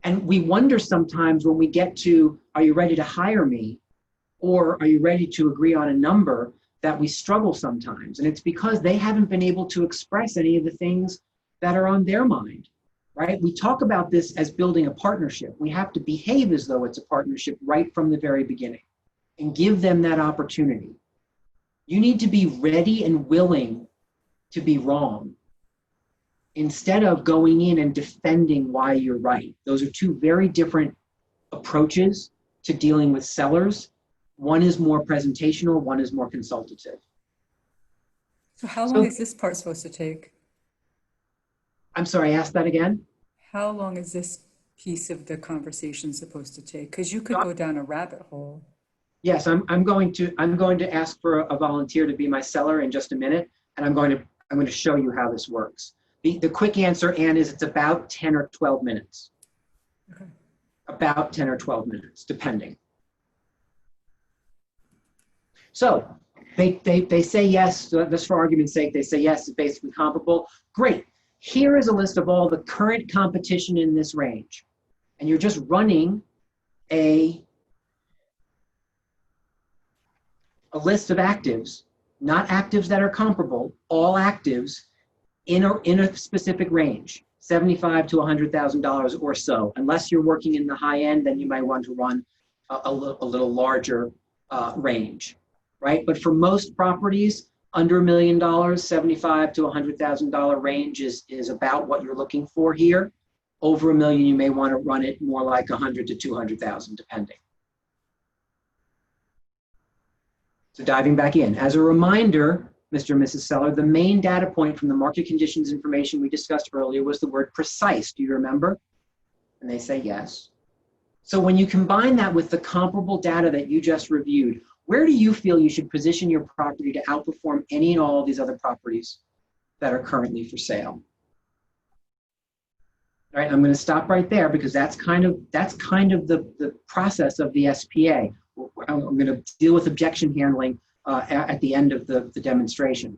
And we wonder sometimes when we get to, are you ready to hire me? Or are you ready to agree on a number, that we struggle sometimes. And it's because they haven't been able to express any of the things that are on their mind, right? We talk about this as building a partnership. We have to behave as though it's a partnership right from the very beginning and give them that opportunity. You need to be ready and willing to be wrong instead of going in and defending why you're right. Those are two very different approaches to dealing with sellers. One is more presentational, one is more consultative. So how long is this part supposed to take? I'm sorry, ask that again? How long is this piece of the conversation supposed to take? Because you could go down a rabbit hole. Yes, I'm going to ask for a volunteer to be my seller in just a minute, and I'm going to show you how this works. The quick answer, Anne, is it's about 10 or 12 minutes. Okay. About 10 or 12 minutes, depending. So they say yes, just for argument's sake, they say yes, it's basically comparable. Great. Here is a list of all the current competition in this range. And you're just running a list of actives, not actives that are comparable, all actives in a specific range, $75,000 to $100,000 or so. Unless you're working in the high end, then you might want to run a little larger range, right? But for most properties, under $1 million, $75,000 to $100,000 range is about what you're looking for here. Over $1 million, you may want to run it more like 100 to 200,000, depending. So diving back in, as a reminder, Mr. and Mrs. Seller, the main data point from the market conditions information we discussed earlier was the word precise. Do you remember? And they say yes. So when you combine that with the comparable data that you just reviewed, where do you feel you should position your property to outperform any and all of these other properties that are currently for sale? All right, I'm going to stop right there because that's kind of the process of the SPA. I'm going to deal with objection handling at the end of the demonstration.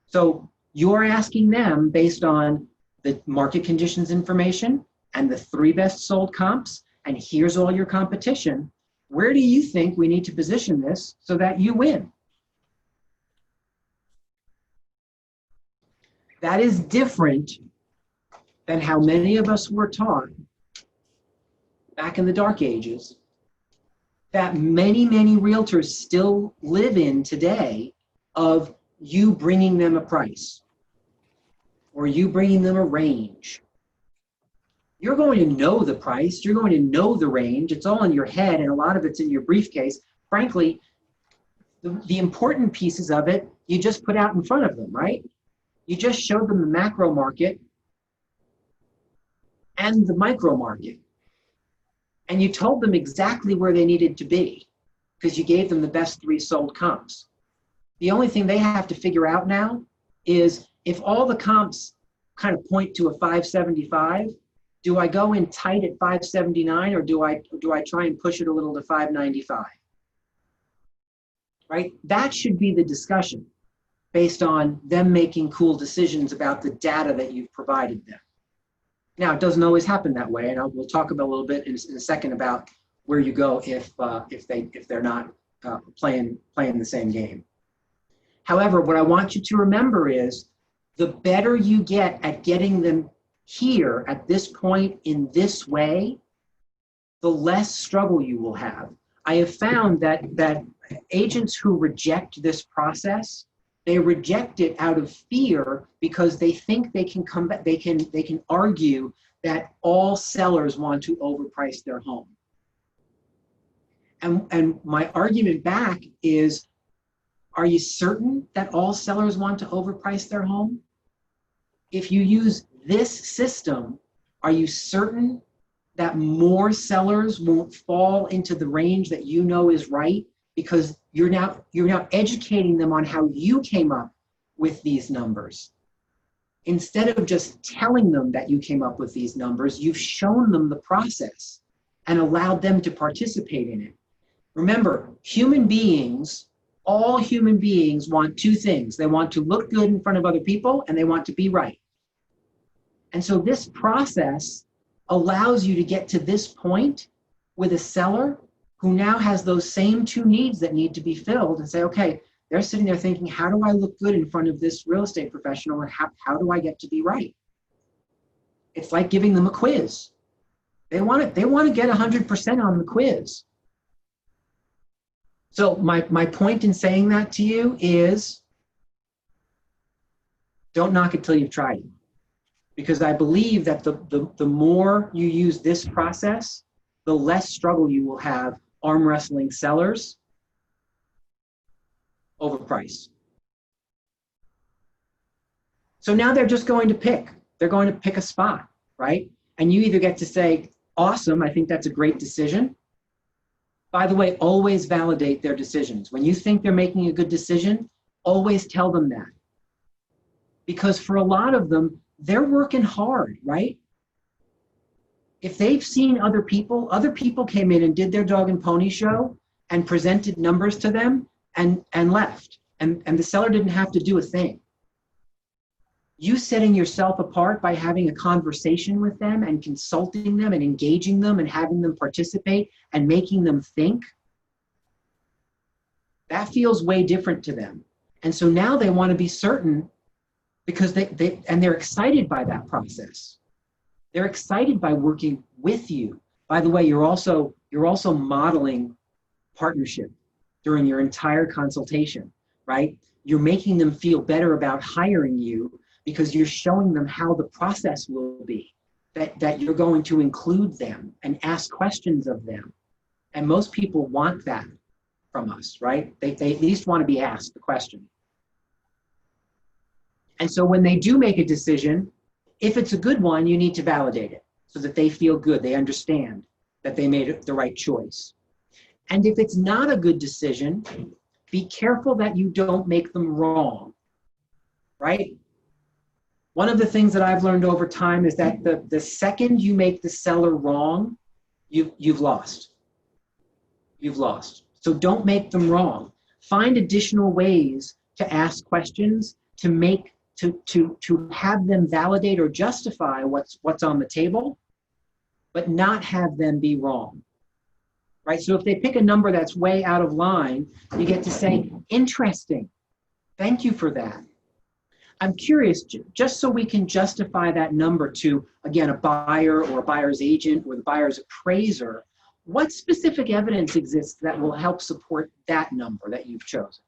So you're asking them based on the market conditions information and the 3 best sold comps, and here's all your competition. Where do you think we need to position this so that you win? That is different than how many of us were taught back in the dark ages that many, many realtors still live in today, of you bringing them a price or you bringing them a range. You're going to know the price, you're going to know the range, it's all in your head, and a lot of it's in your briefcase. Frankly, the important pieces of it, you just put out in front of them, right? You just showed them the macro market and the micro market. And you told them exactly where they needed to be because you gave them the best 3 sold comps. The only thing they have to figure out now is if all the comps kind of point to a 575, do I go in tight at 579 or do I try and push it a little to 595? Right? That should be the discussion based on them making cool decisions about the data that you've provided them. Now, it doesn't always happen that way, and we'll talk about a little bit in a second about where you go if they're not playing the same game. However, what I want you to remember is the better you get at getting them here at this point in this way, the less struggle you will have. I have found that agents who reject this process, they reject it out of fear because they think they can come back, they can argue that all sellers want to overprice their home. And my argument back is, are you certain that all sellers want to overprice their home? If you use this system, are you certain that more sellers won't fall into the range that you know is right? Because you're now educating them on how you came up with these numbers. instead of just telling them that you came up with these numbers, you've shown them the process and allowed them to participate in it. Remember, all human beings want two things. They want to look good in front of other people, and they want to be right. And so this process allows you to get to this point with a seller who now has those same two needs that need to be filled, and say, okay, they're sitting there thinking, how do I look good in front of this real estate professional, and how do I get to be right? It's like giving them a quiz. They want to get 100% on the quiz. So my point in saying that to you is, don't knock it till you've tried it. Because I believe that the more you use this process, the less struggle you will have arm wrestling sellers over price. So now they're just going to pick. They're going to pick a spot, right? And you either get to say, awesome, I think that's a great decision. By the way, always validate their decisions. When you think they're making a good decision, always tell them that. Because for a lot of them, they're working hard, right? If they've seen other people came in and did their dog and pony show and presented numbers to them and left. And the seller didn't have to do a thing. You setting yourself apart by having a conversation with them and consulting them and engaging them and having them participate and making them think, that feels way different to them. And so now they want to be certain, because they're excited by that process. They're excited by working with you. By the way, you're also modeling partnership during your entire consultation, right? You're making them feel better about hiring you because you're showing them how the process will be, that you're going to include them and ask questions of them. And most people want that from us, right? They at least want to be asked the question. And so when they do make a decision, if it's a good one, you need to validate it so that they feel good, they understand that they made the right choice. And if it's not a good decision, be careful that you don't make them wrong, right? One of the things that I've learned over time is that the second you make the seller wrong, you've lost. You've lost. So don't make them wrong. Find additional ways to ask questions to have them validate or justify what's on the table, but not have them be wrong, right? So if they pick a number that's way out of line, you get to say, interesting, thank you for that. I'm curious, just so we can justify that number to, again, a buyer or a buyer's agent or the buyer's appraiser, what specific evidence exists that will help support that number that you've chosen?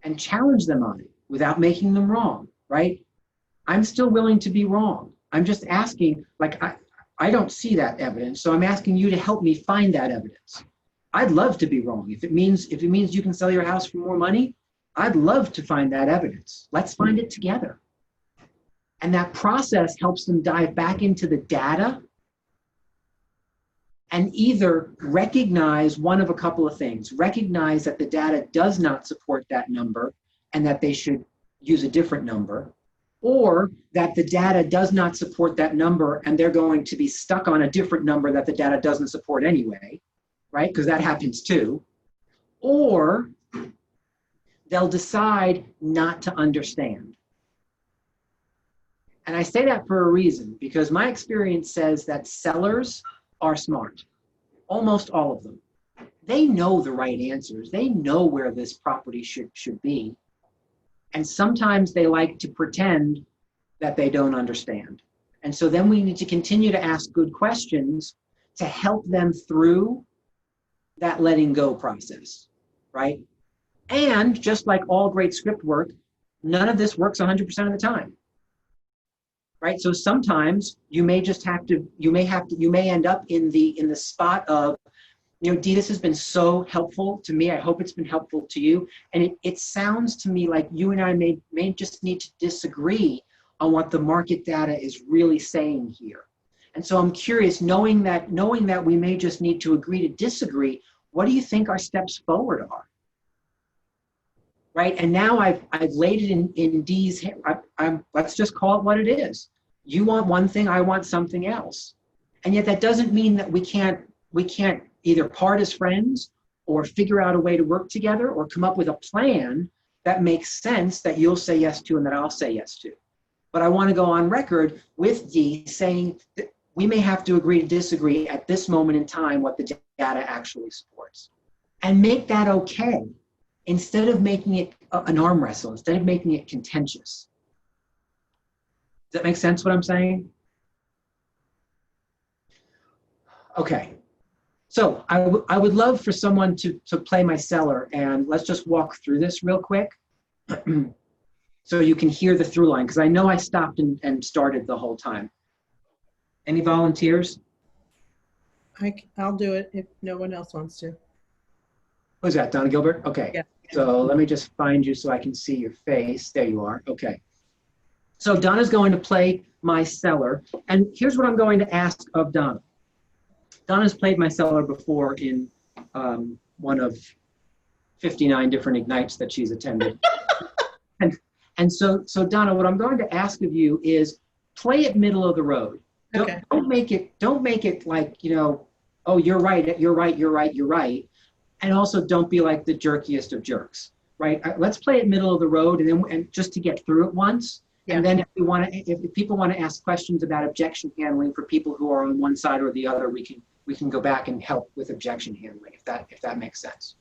And challenge them on it without making them wrong, right? I'm still willing to be wrong. I'm just asking, like, I don't see that evidence, so I'm asking you to help me find that evidence. I'd love to be wrong. If it means you can sell your house for more money, I'd love to find that evidence. Let's find it together. And that process helps them dive back into the data and either recognize one of a couple of things. Recognize that the data does not support that number and that they should use a different number, or that the data does not support that number and they're going to be stuck on a different number that the data doesn't support anyway, right? Because that happens too. Or they'll decide not to understand. And I say that for a reason, because my experience says that sellers are smart, almost all of them. They know the right answers. They know where this property should be. And sometimes they like to pretend that they don't understand. And so then we need to continue to ask good questions to help them through that letting go process, right? And just like all great script work, none of this works 100% of the time, right? So sometimes you may end up in the spot of, Dee, this has been so helpful to me. I hope it's been helpful to you. And it sounds to me like you and I may just need to disagree on what the market data is really saying here. And so I'm curious, knowing that we may just need to agree to disagree, what do you think our steps forward are? right? And now I've laid it in Dee's, let's just call it what it is. You want one thing, I want something else. And yet that doesn't mean that we can't either part as friends or figure out a way to work together or come up with a plan that makes sense that you'll say yes to and that I'll say yes to. But I want to go on record with Dee saying that we may have to agree to disagree at this moment in time what the data actually supports. And make that okay, instead of making it an arm wrestle, instead of making it contentious. Does that make sense what I'm saying? Okay. So I would love for someone to play my seller, and let's just walk through this real quick so you can hear the through line, because I know I stopped and started the whole time. Any volunteers? I'll do it if no one else wants to. Who's that, Donna Gilbert? Okay. Yeah. So let me just find you so I can see your face. There you are. Okay. So Donna's going to play my seller, and here's what I'm going to ask of Donna. Donna's played my seller before in one of 59 different Ignites that she's attended. and so Donna, what I'm going to ask of you is play it middle of the road. Okay. Don't make it like, you know, oh, you're right, you're right, you're right, you're right. And also don't be like the jerkiest of jerks, right? Let's play it middle of the road and just to get through it once. Yeah. And then if people want to ask questions about objection handling for people who are on one side or the other, we can go back and help with objection handling if that makes sense.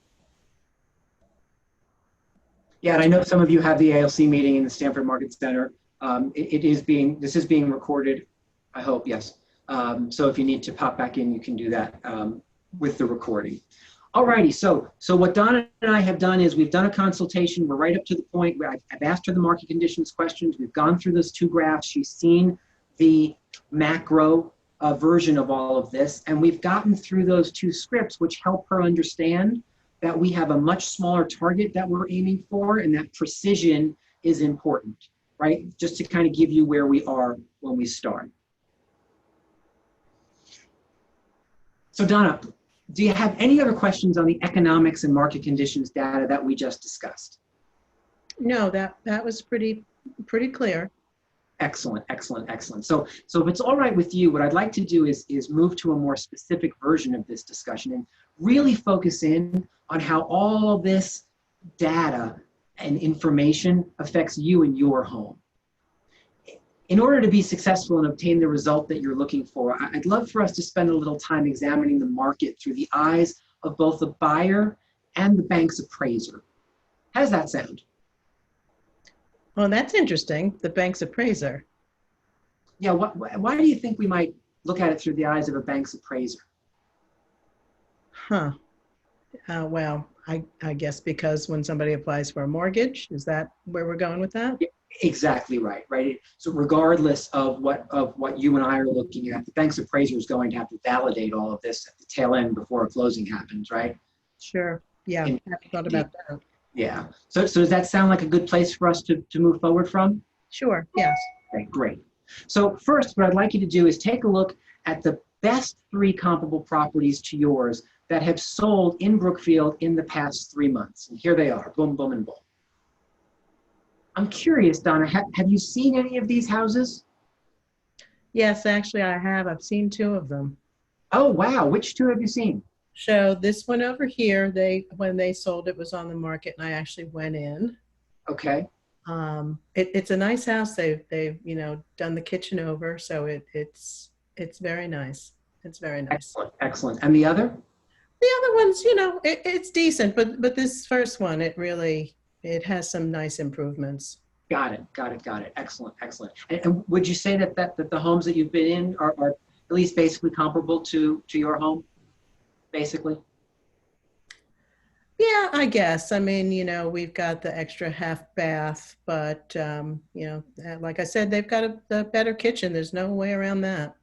Yeah, and I know some of you have the ALC meeting in the Stanford Market Center. This is being recorded, I hope, yes. So if you need to pop back in, you can do that with the recording. Alrighty, so what Donna and I have done is we've done a consultation. We're right up to the point where I've asked her the market conditions questions. We've gone through those two graphs. She's seen the macro version of all of this, and we've gotten through those two scripts, which help her understand that we have a much smaller target that we're aiming for, and that precision is important, right? Just to kind of give you where we are when we start. So Donna, do you have any other questions on the economics and market conditions data that we just discussed? No, that was pretty clear. Excellent, excellent, excellent. So if it's all right with you, what I'd like to do is move to a more specific version of this discussion and really focus in on how all of this data and information affects you and your home. In order to be successful and obtain the result that you're looking for, I'd love for us to spend a little time examining the market through the eyes of both the buyer and the bank's appraiser. How does that sound? Well, that's interesting, the bank's appraiser. Yeah, why do you think we might look at it through the eyes of a bank's appraiser? Huh. Well, I guess because when somebody applies for a mortgage, is that where we're going with that? Yeah, exactly right, right? So regardless of what you and I are looking at, the bank's appraiser is going to have to validate all of this at the tail end before a closing happens, right? Sure. Yeah, I haven't thought about that. Yeah. So does that sound like a good place for us to move forward from? Sure, yes. Okay, great. So first, what I'd like you to do is take a look at the best 3 comparable properties to yours that have sold in Brookfield in the past 3 months. And here they are, boom, boom, and boom. I'm curious, Donna, have you seen any of these houses? Yes, actually I have. I've seen 2 of them. Oh, wow. Which 2 have you seen? So this one over here, when they sold it was on the market and I actually went in. Okay. It's a nice house. They've done the kitchen over, so it's very nice. It's very nice. Excellent, excellent. And the other? The other ones, it's decent, but this first one, it has some nice improvements. Got it. Excellent, excellent. And would you say that the homes that you've been in are at least basically comparable to your home? Basically? Yeah, I guess. I mean, we've got the extra half bath, but, like I said, they've got a better kitchen. There's no way around that.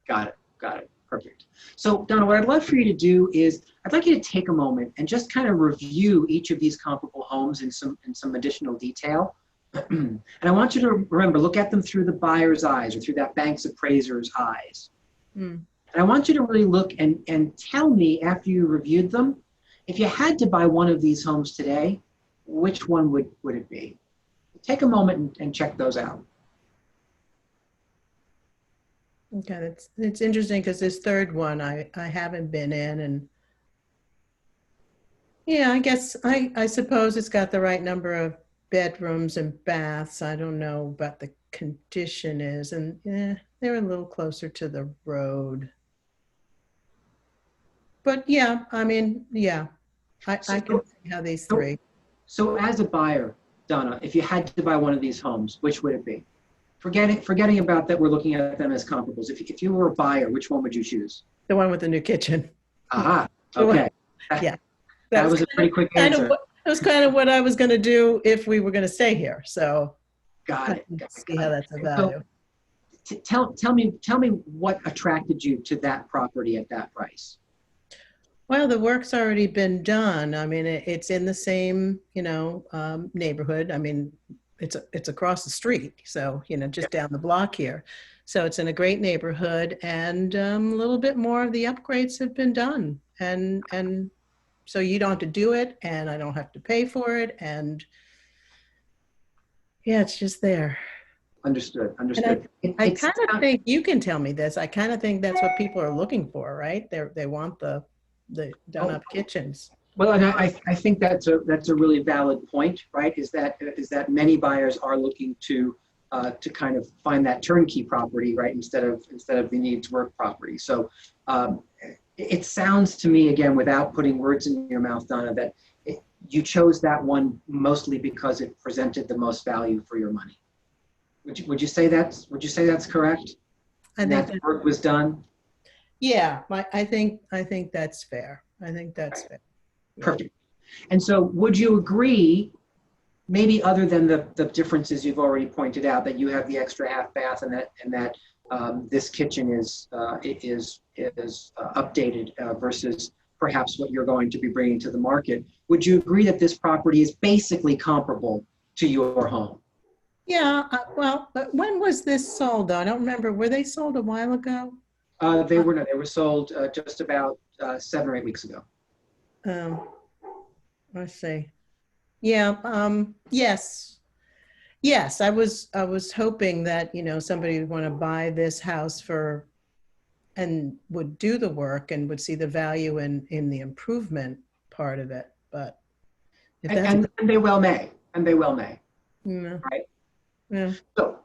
Got it. Perfect. So, Donna, what I'd love for you to do is I'd like you to take a moment and just kind of review each of these comparable homes in some additional detail. And I want you to remember, look at them through the buyer's eyes or through that bank's appraiser's eyes. Mm. And I want you to really look and tell me after you reviewed them, if you had to buy one of these homes today, which one would it be? Take a moment and check those out. Okay, it's interesting because this third one I haven't been in, and yeah, I guess I suppose it's got the right number of bedrooms and baths. I don't know what the condition is, and they're a little closer to the road. But yeah, I mean, yeah, I can see how these three. So as a buyer, Donna, if you had to buy one of these homes, which would it be? Forgetting about that, we're looking at them as comparables. If you were a buyer, which one would you choose? The one with the new kitchen. Aha, okay. Yeah. That was a pretty quick answer. That was kind of what I was going to do if we were going to stay here. So Got it. see how that's a value. So, tell me what attracted you to that property at that price? Well, the work's already been done. I mean, it's in the same, neighborhood. I mean, it's across the street, so just down the block here. So it's in a great neighborhood, and a little bit more of the upgrades have been done, and so you don't have to do it, and I don't have to pay for it, and yeah, it's just there. Understood. I kind of think you can tell me this. I kind of think that's what people are looking for, right? They want the done-up kitchens. Well, and I think that's a really valid point, right? Is that many buyers are looking to kind of find that turnkey property, right? Instead of the needs work property. So it sounds to me, again, without putting words in your mouth, Donna, that you chose that one mostly because it presented the most value for your money. Would you say that's correct? And that the work was done? Yeah, I think that's fair. I think that's fair. Perfect. And so would you agree, maybe other than the differences you've already pointed out, that you have the extra half bath and that this kitchen is updated versus perhaps what you're going to be bringing to the market? Would you agree that this property is basically comparable to your home? Yeah, well, but when was this sold though? I don't remember. Were they sold a while ago? They were sold just about 7 or 8 weeks ago. Let's see. Yeah, yes, I was hoping that, somebody would want to buy this house and would do the work and would see the value in the improvement part of it. But if that's and they well may. Yeah. Right? Yeah. So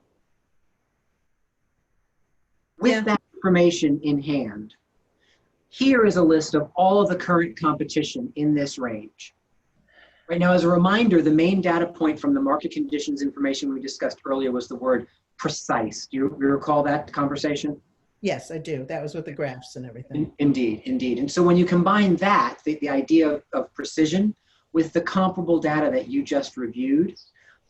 with that information in hand, here is a list of all of the current competition in this range. Right now, as a reminder, the main data point from the market conditions information we discussed earlier was the word precise. Do you recall that conversation? Yes, I do. That was with the graphs and everything. Indeed. And so when you combine that, the idea of precision with the comparable data that you just reviewed,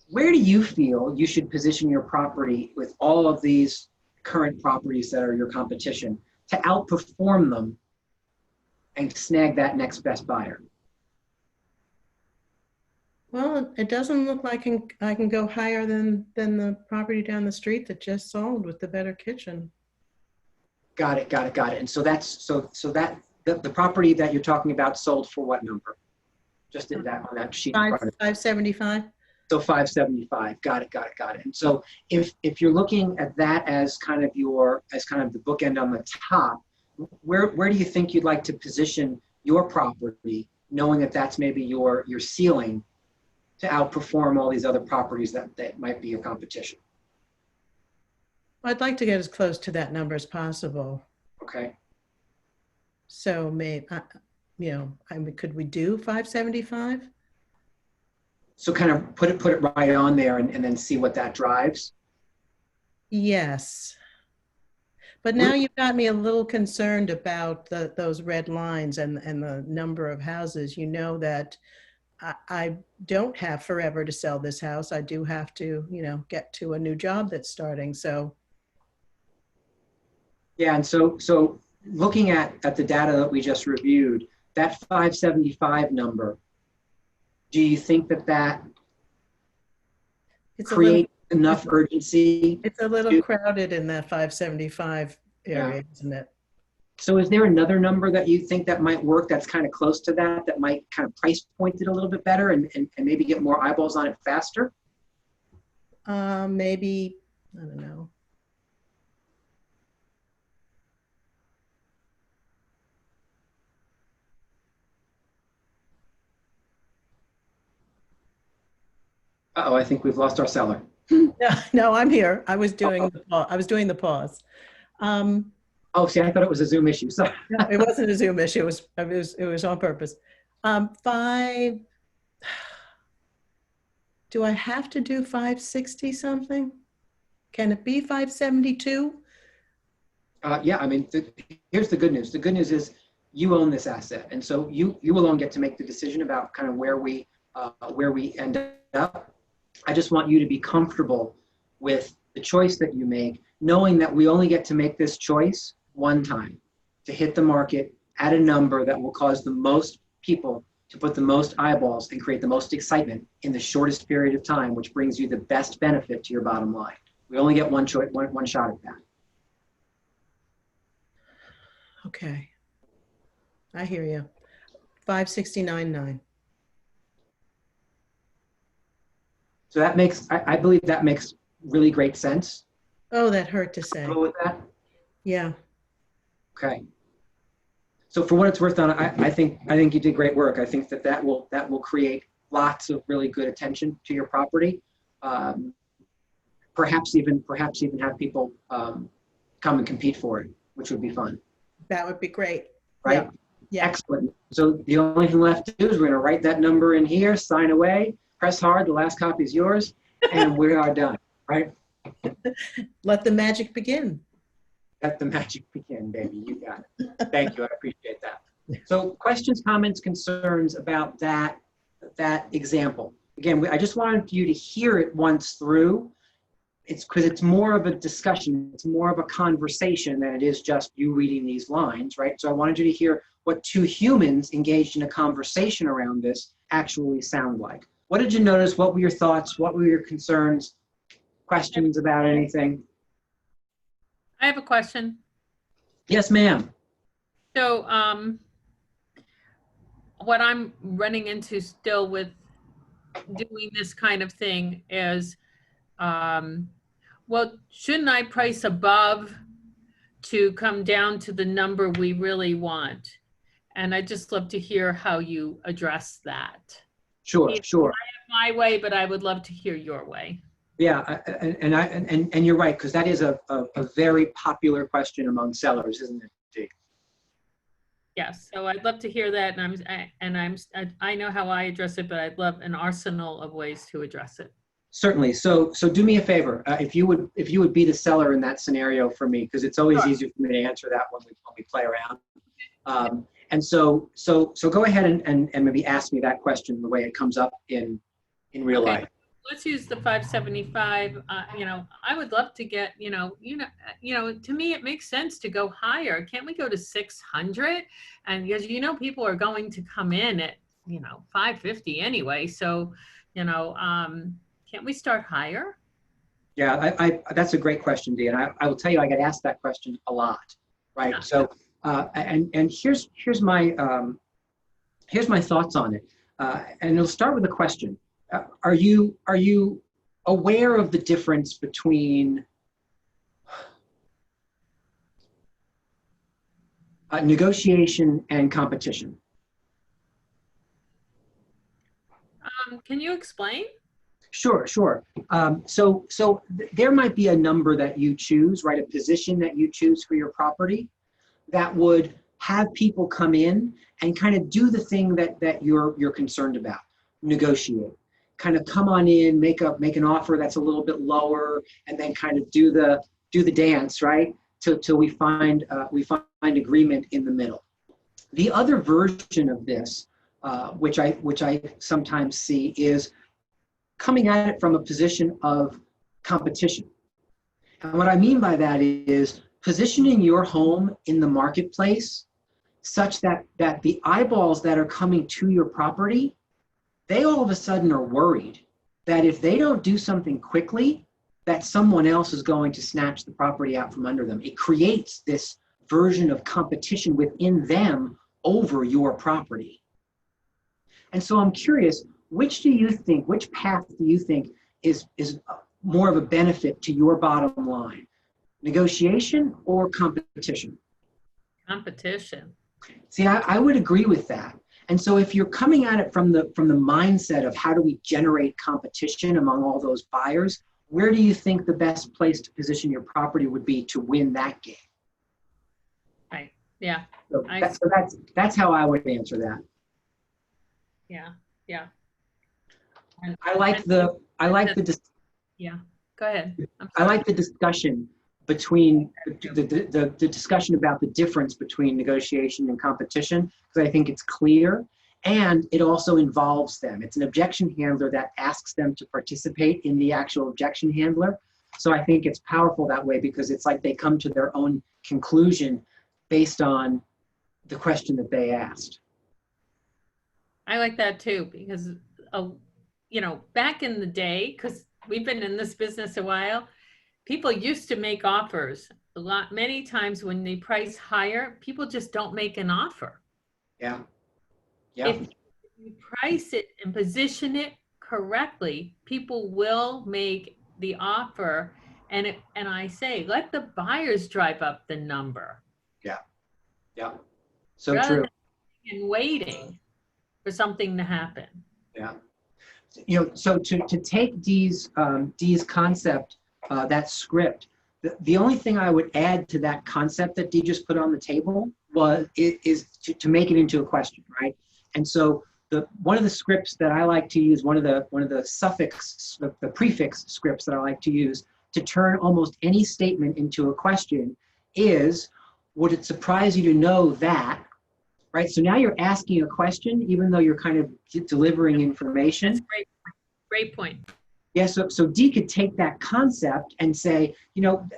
where do you feel you should position your property with all of these current properties that are your competition to outperform them and snag that next best buyer? Well, it doesn't look like I can go higher than the property down the street that just sold with the better kitchen. Got it. And so the property that you're talking about sold for what number? Just in that on that sheet. 575. So 575. Got it. And so if you're looking at that as kind of the bookend on the top, where do you think you'd like to position your property, knowing that that's maybe your ceiling to outperform all these other properties that might be your competition? I'd like to get as close to that number as possible. Okay. So maybe, could we do 575? So kind of put it right on there and then see what that drives? Yes. But now you've got me a little concerned about those red lines and the number of houses. You know that I don't have forever to sell this house. I do have to, get to a new job that's starting. So. Yeah, and so looking at the data that we just reviewed, that 575 number, do you think that creates enough urgency? It's a little crowded in that 575 area, isn't it? So is there another number that you think that might work that's kind of close to that, that might kind of price point it a little bit better and maybe get more eyeballs on it faster? Maybe, I don't know. Uh-oh, I think we've lost our seller. No, I'm here. I was doing the pause. Oh, see, I thought it was a Zoom issue. So It wasn't a Zoom issue. It was on purpose. 5. Do I have to do 560 something? Can it be 572? yeah, I mean, here's the good news. The good news is you own this asset, and so you alone get to make the decision about kind of where we end up. I just want you to be comfortable with the choice that you make, knowing that we only get to make this choice one time, to hit the market at a number that will cause the most people to put the most eyeballs and create the most excitement in the shortest period of time, which brings you the best benefit to your bottom line. We only get one shot at that. Okay. I hear you. 569.9. So that makes, I believe that makes really great sense. Oh, that hurt to say. Go with that? Yeah. Okay. So for what it's worth, Donna, I think you did great work. I think that will create lots of really good attention to your property. Perhaps even have people come and compete for it, which would be fun. That would be great. Right? Yeah. Excellent. So the only thing left to do is we're going to write that number in here, sign away, press hard. The last copy is yours, and we are done. Right? Let the magic begin. Let the magic begin, baby. You got it. Thank you. I appreciate that. So questions, comments, concerns about that example. Again, I just wanted you to hear it once through. It's because it's more of a discussion. It's more of a conversation than it is just you reading these lines, right? So I wanted you to hear what two humans engaged in a conversation around this actually sound like. What did you notice? What were your thoughts? What were your concerns? Questions about anything? I have a question. Yes, ma'am. So what I'm running into still with doing this kind of thing is, well, shouldn't I price above to come down to the number we really want? And I'd just love to hear how you address that. Sure. I have my way, but I would love to hear your way. Yeah, and you're right, because that is a very popular question among sellers, isn't it, Jake? Yes, so I'd love to hear that, and I know how I address it, but I'd love an arsenal of ways to address it. Certainly. So do me a favor, if you would be the seller in that scenario for me, because it's always easier for me to answer that when we play around. And so go ahead and maybe ask me that question the way it comes up in real life. Let's use the 575. I would love to get, to me, it makes sense to go higher. Can't we go to 600? And because, people are going to come in at, 550 anyway. So, can't we start higher? Yeah, that's a great question, Dee. And I will tell you, I get asked that question a lot, right? Yeah. So, and here's my thoughts on it. And it'll start with a question. Are you aware of the difference between negotiation and competition? Can you explain? Sure. So there might be a number that you choose, right? A position that you choose for your property that would have people come in and kind of do the thing that you're concerned about, negotiate. Kind of come on in, make an offer that's a little bit lower, and then kind of do the dance, right? Till we find agreement in the middle. The other version of this, which I sometimes see, is coming at it from a position of competition. And what I mean by that is positioning your home in the marketplace such that the eyeballs that are coming to your property, they all of a sudden are worried that if they don't do something quickly, that someone else is going to snatch the property out from under them. It creates this version of competition within them over your property. And so I'm curious, which path do you think is more of a benefit to your bottom line? Negotiation or competition? Competition. See, I would agree with that. And so if you're coming at it from the mindset of how do we generate competition among all those buyers, where do you think the best place to position your property would be to win that game? Right. Yeah. So that's how I would answer that. Yeah. Yeah. And, I like the yeah. Go ahead. I like the discussion between the discussion about the difference between negotiation and competition, because I think it's clear and it also involves them. It's an objection handler that asks them to participate in the actual objection handler. So I think it's powerful that way because it's like they come to their own conclusion based on the question that they asked. I like that too, because, back in the day, because we've been in this business a while, people used to make offers many times when they price higher, people just don't make an offer. Yeah. Yeah. If you price it and position it correctly, people will make the offer. And I say, let the buyers drive up the number. Yeah. Yeah. So rather true. than waiting for something to happen. Yeah. So to take Dee's concept, that script, the only thing I would add to that concept that Dee just put on the table is to make it into a question, right? And so one of the scripts that I like to use, one of the suffix, the prefix scripts that I like to use to turn almost any statement into a question is, would it surprise you to know that, right? So now you're asking a question, even though you're kind of delivering information. That's great. Great point. Yeah, so Dee could take that concept and say,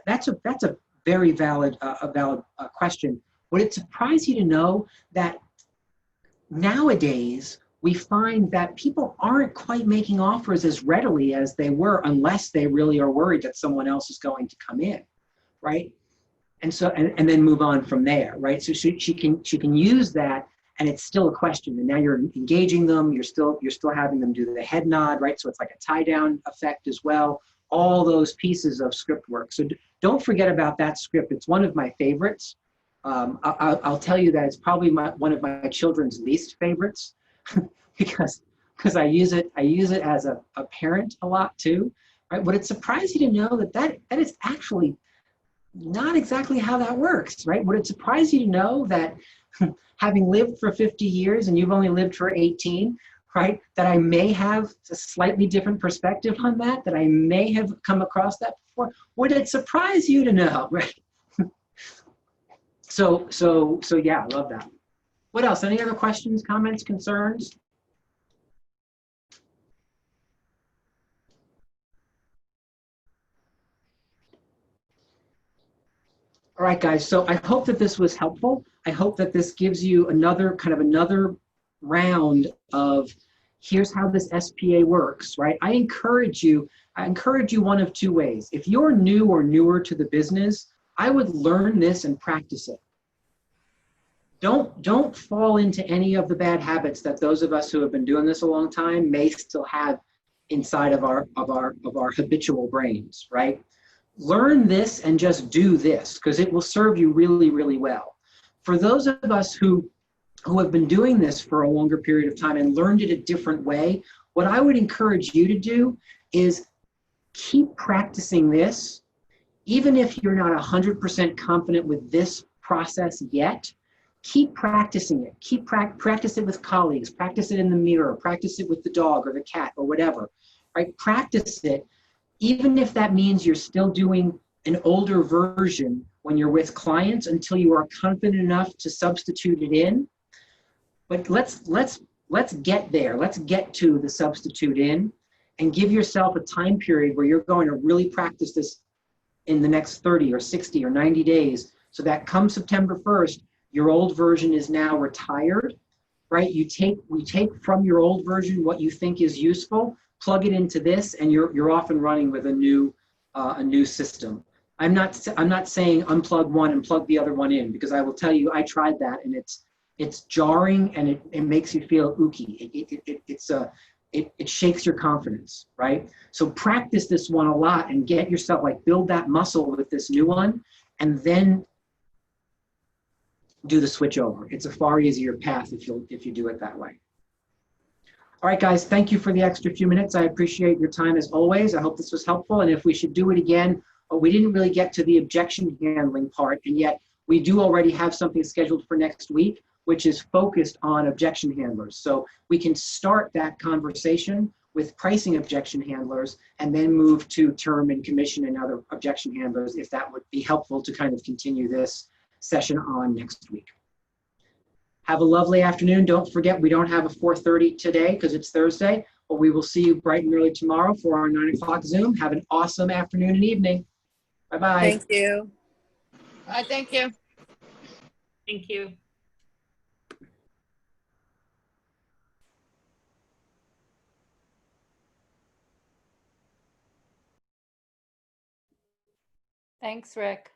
that's a very valid question. Would it surprise you to know that nowadays we find that people aren't quite making offers as readily as they were unless they really are worried that someone else is going to come in, right? And so and then move on from there, right? So she can use that, and it's still a question. And now you're engaging them. You're still having them do the head nod, right? So it's like a tie down effect as well. All those pieces of script work. So don't forget about that script. It's one of my favorites. I'll tell you that it's probably one of my children's least favorites because I use it as a parent a lot too, right? Would it surprise you to know that is actually not exactly how that works, right? Would it surprise you to know that having lived for 50 years and you've only lived for 18, right, that I may have a slightly different perspective on that I may have come across that before? Would it surprise you to know, right? So yeah, I love that. What else? Any other questions, comments, concerns? All right, guys, so I hope that this was helpful. I hope that this gives you another round of here's how this SPA works, right? I encourage you one of two ways. If you're new or newer to the business, I would learn this and practice it. Don't fall into any of the bad habits that those of us who have been doing this a long time may still have inside of our habitual brains, right? Learn this and just do this because it will serve you really, really well. For those of us who have been doing this for a longer period of time and learned it a different way, what I would encourage you to do is keep practicing this. Even if you're not 100% confident with this process yet, keep practicing it. Practice it with colleagues, practice it in the mirror, practice it with the dog or the cat or whatever, right? Practice it. Even if that means you're still doing an older version when you're with clients until you are confident enough to substitute it in. But let's get there. Let's get to the substitute in and give yourself a time period where you're going to really practice this in the next 30 or 60 or 90 days so that come September 1st, your old version is now retired, right? We take from your old version what you think is useful, plug it into this, and you're off and running with a new system. I'm not saying unplug one and plug the other one in, because I will tell you, I tried that and it's jarring and it makes you feel ooky. It shakes your confidence, right? So practice this one a lot and get yourself, like, build that muscle with this new one, and then do the switch over. It's a far easier path if you do it that way. All right, guys, thank you for the extra few minutes. I appreciate your time as always. I hope this was helpful. And if we should do it again, we didn't really get to the objection handling part, and yet we do already have something scheduled for next week, which is focused on objection handlers. So we can start that conversation with pricing objection handlers and then move to term and commission and other objection handlers, if that would be helpful to kind of continue this session on next week. Have a lovely afternoon. Don't forget, we don't have a 4:30 today because it's Thursday, but we will see you bright and early tomorrow for our 9 o'clock Zoom. Have an awesome afternoon and evening. Bye-bye. Thank you. Thank you. Thank you. Thanks, Rick.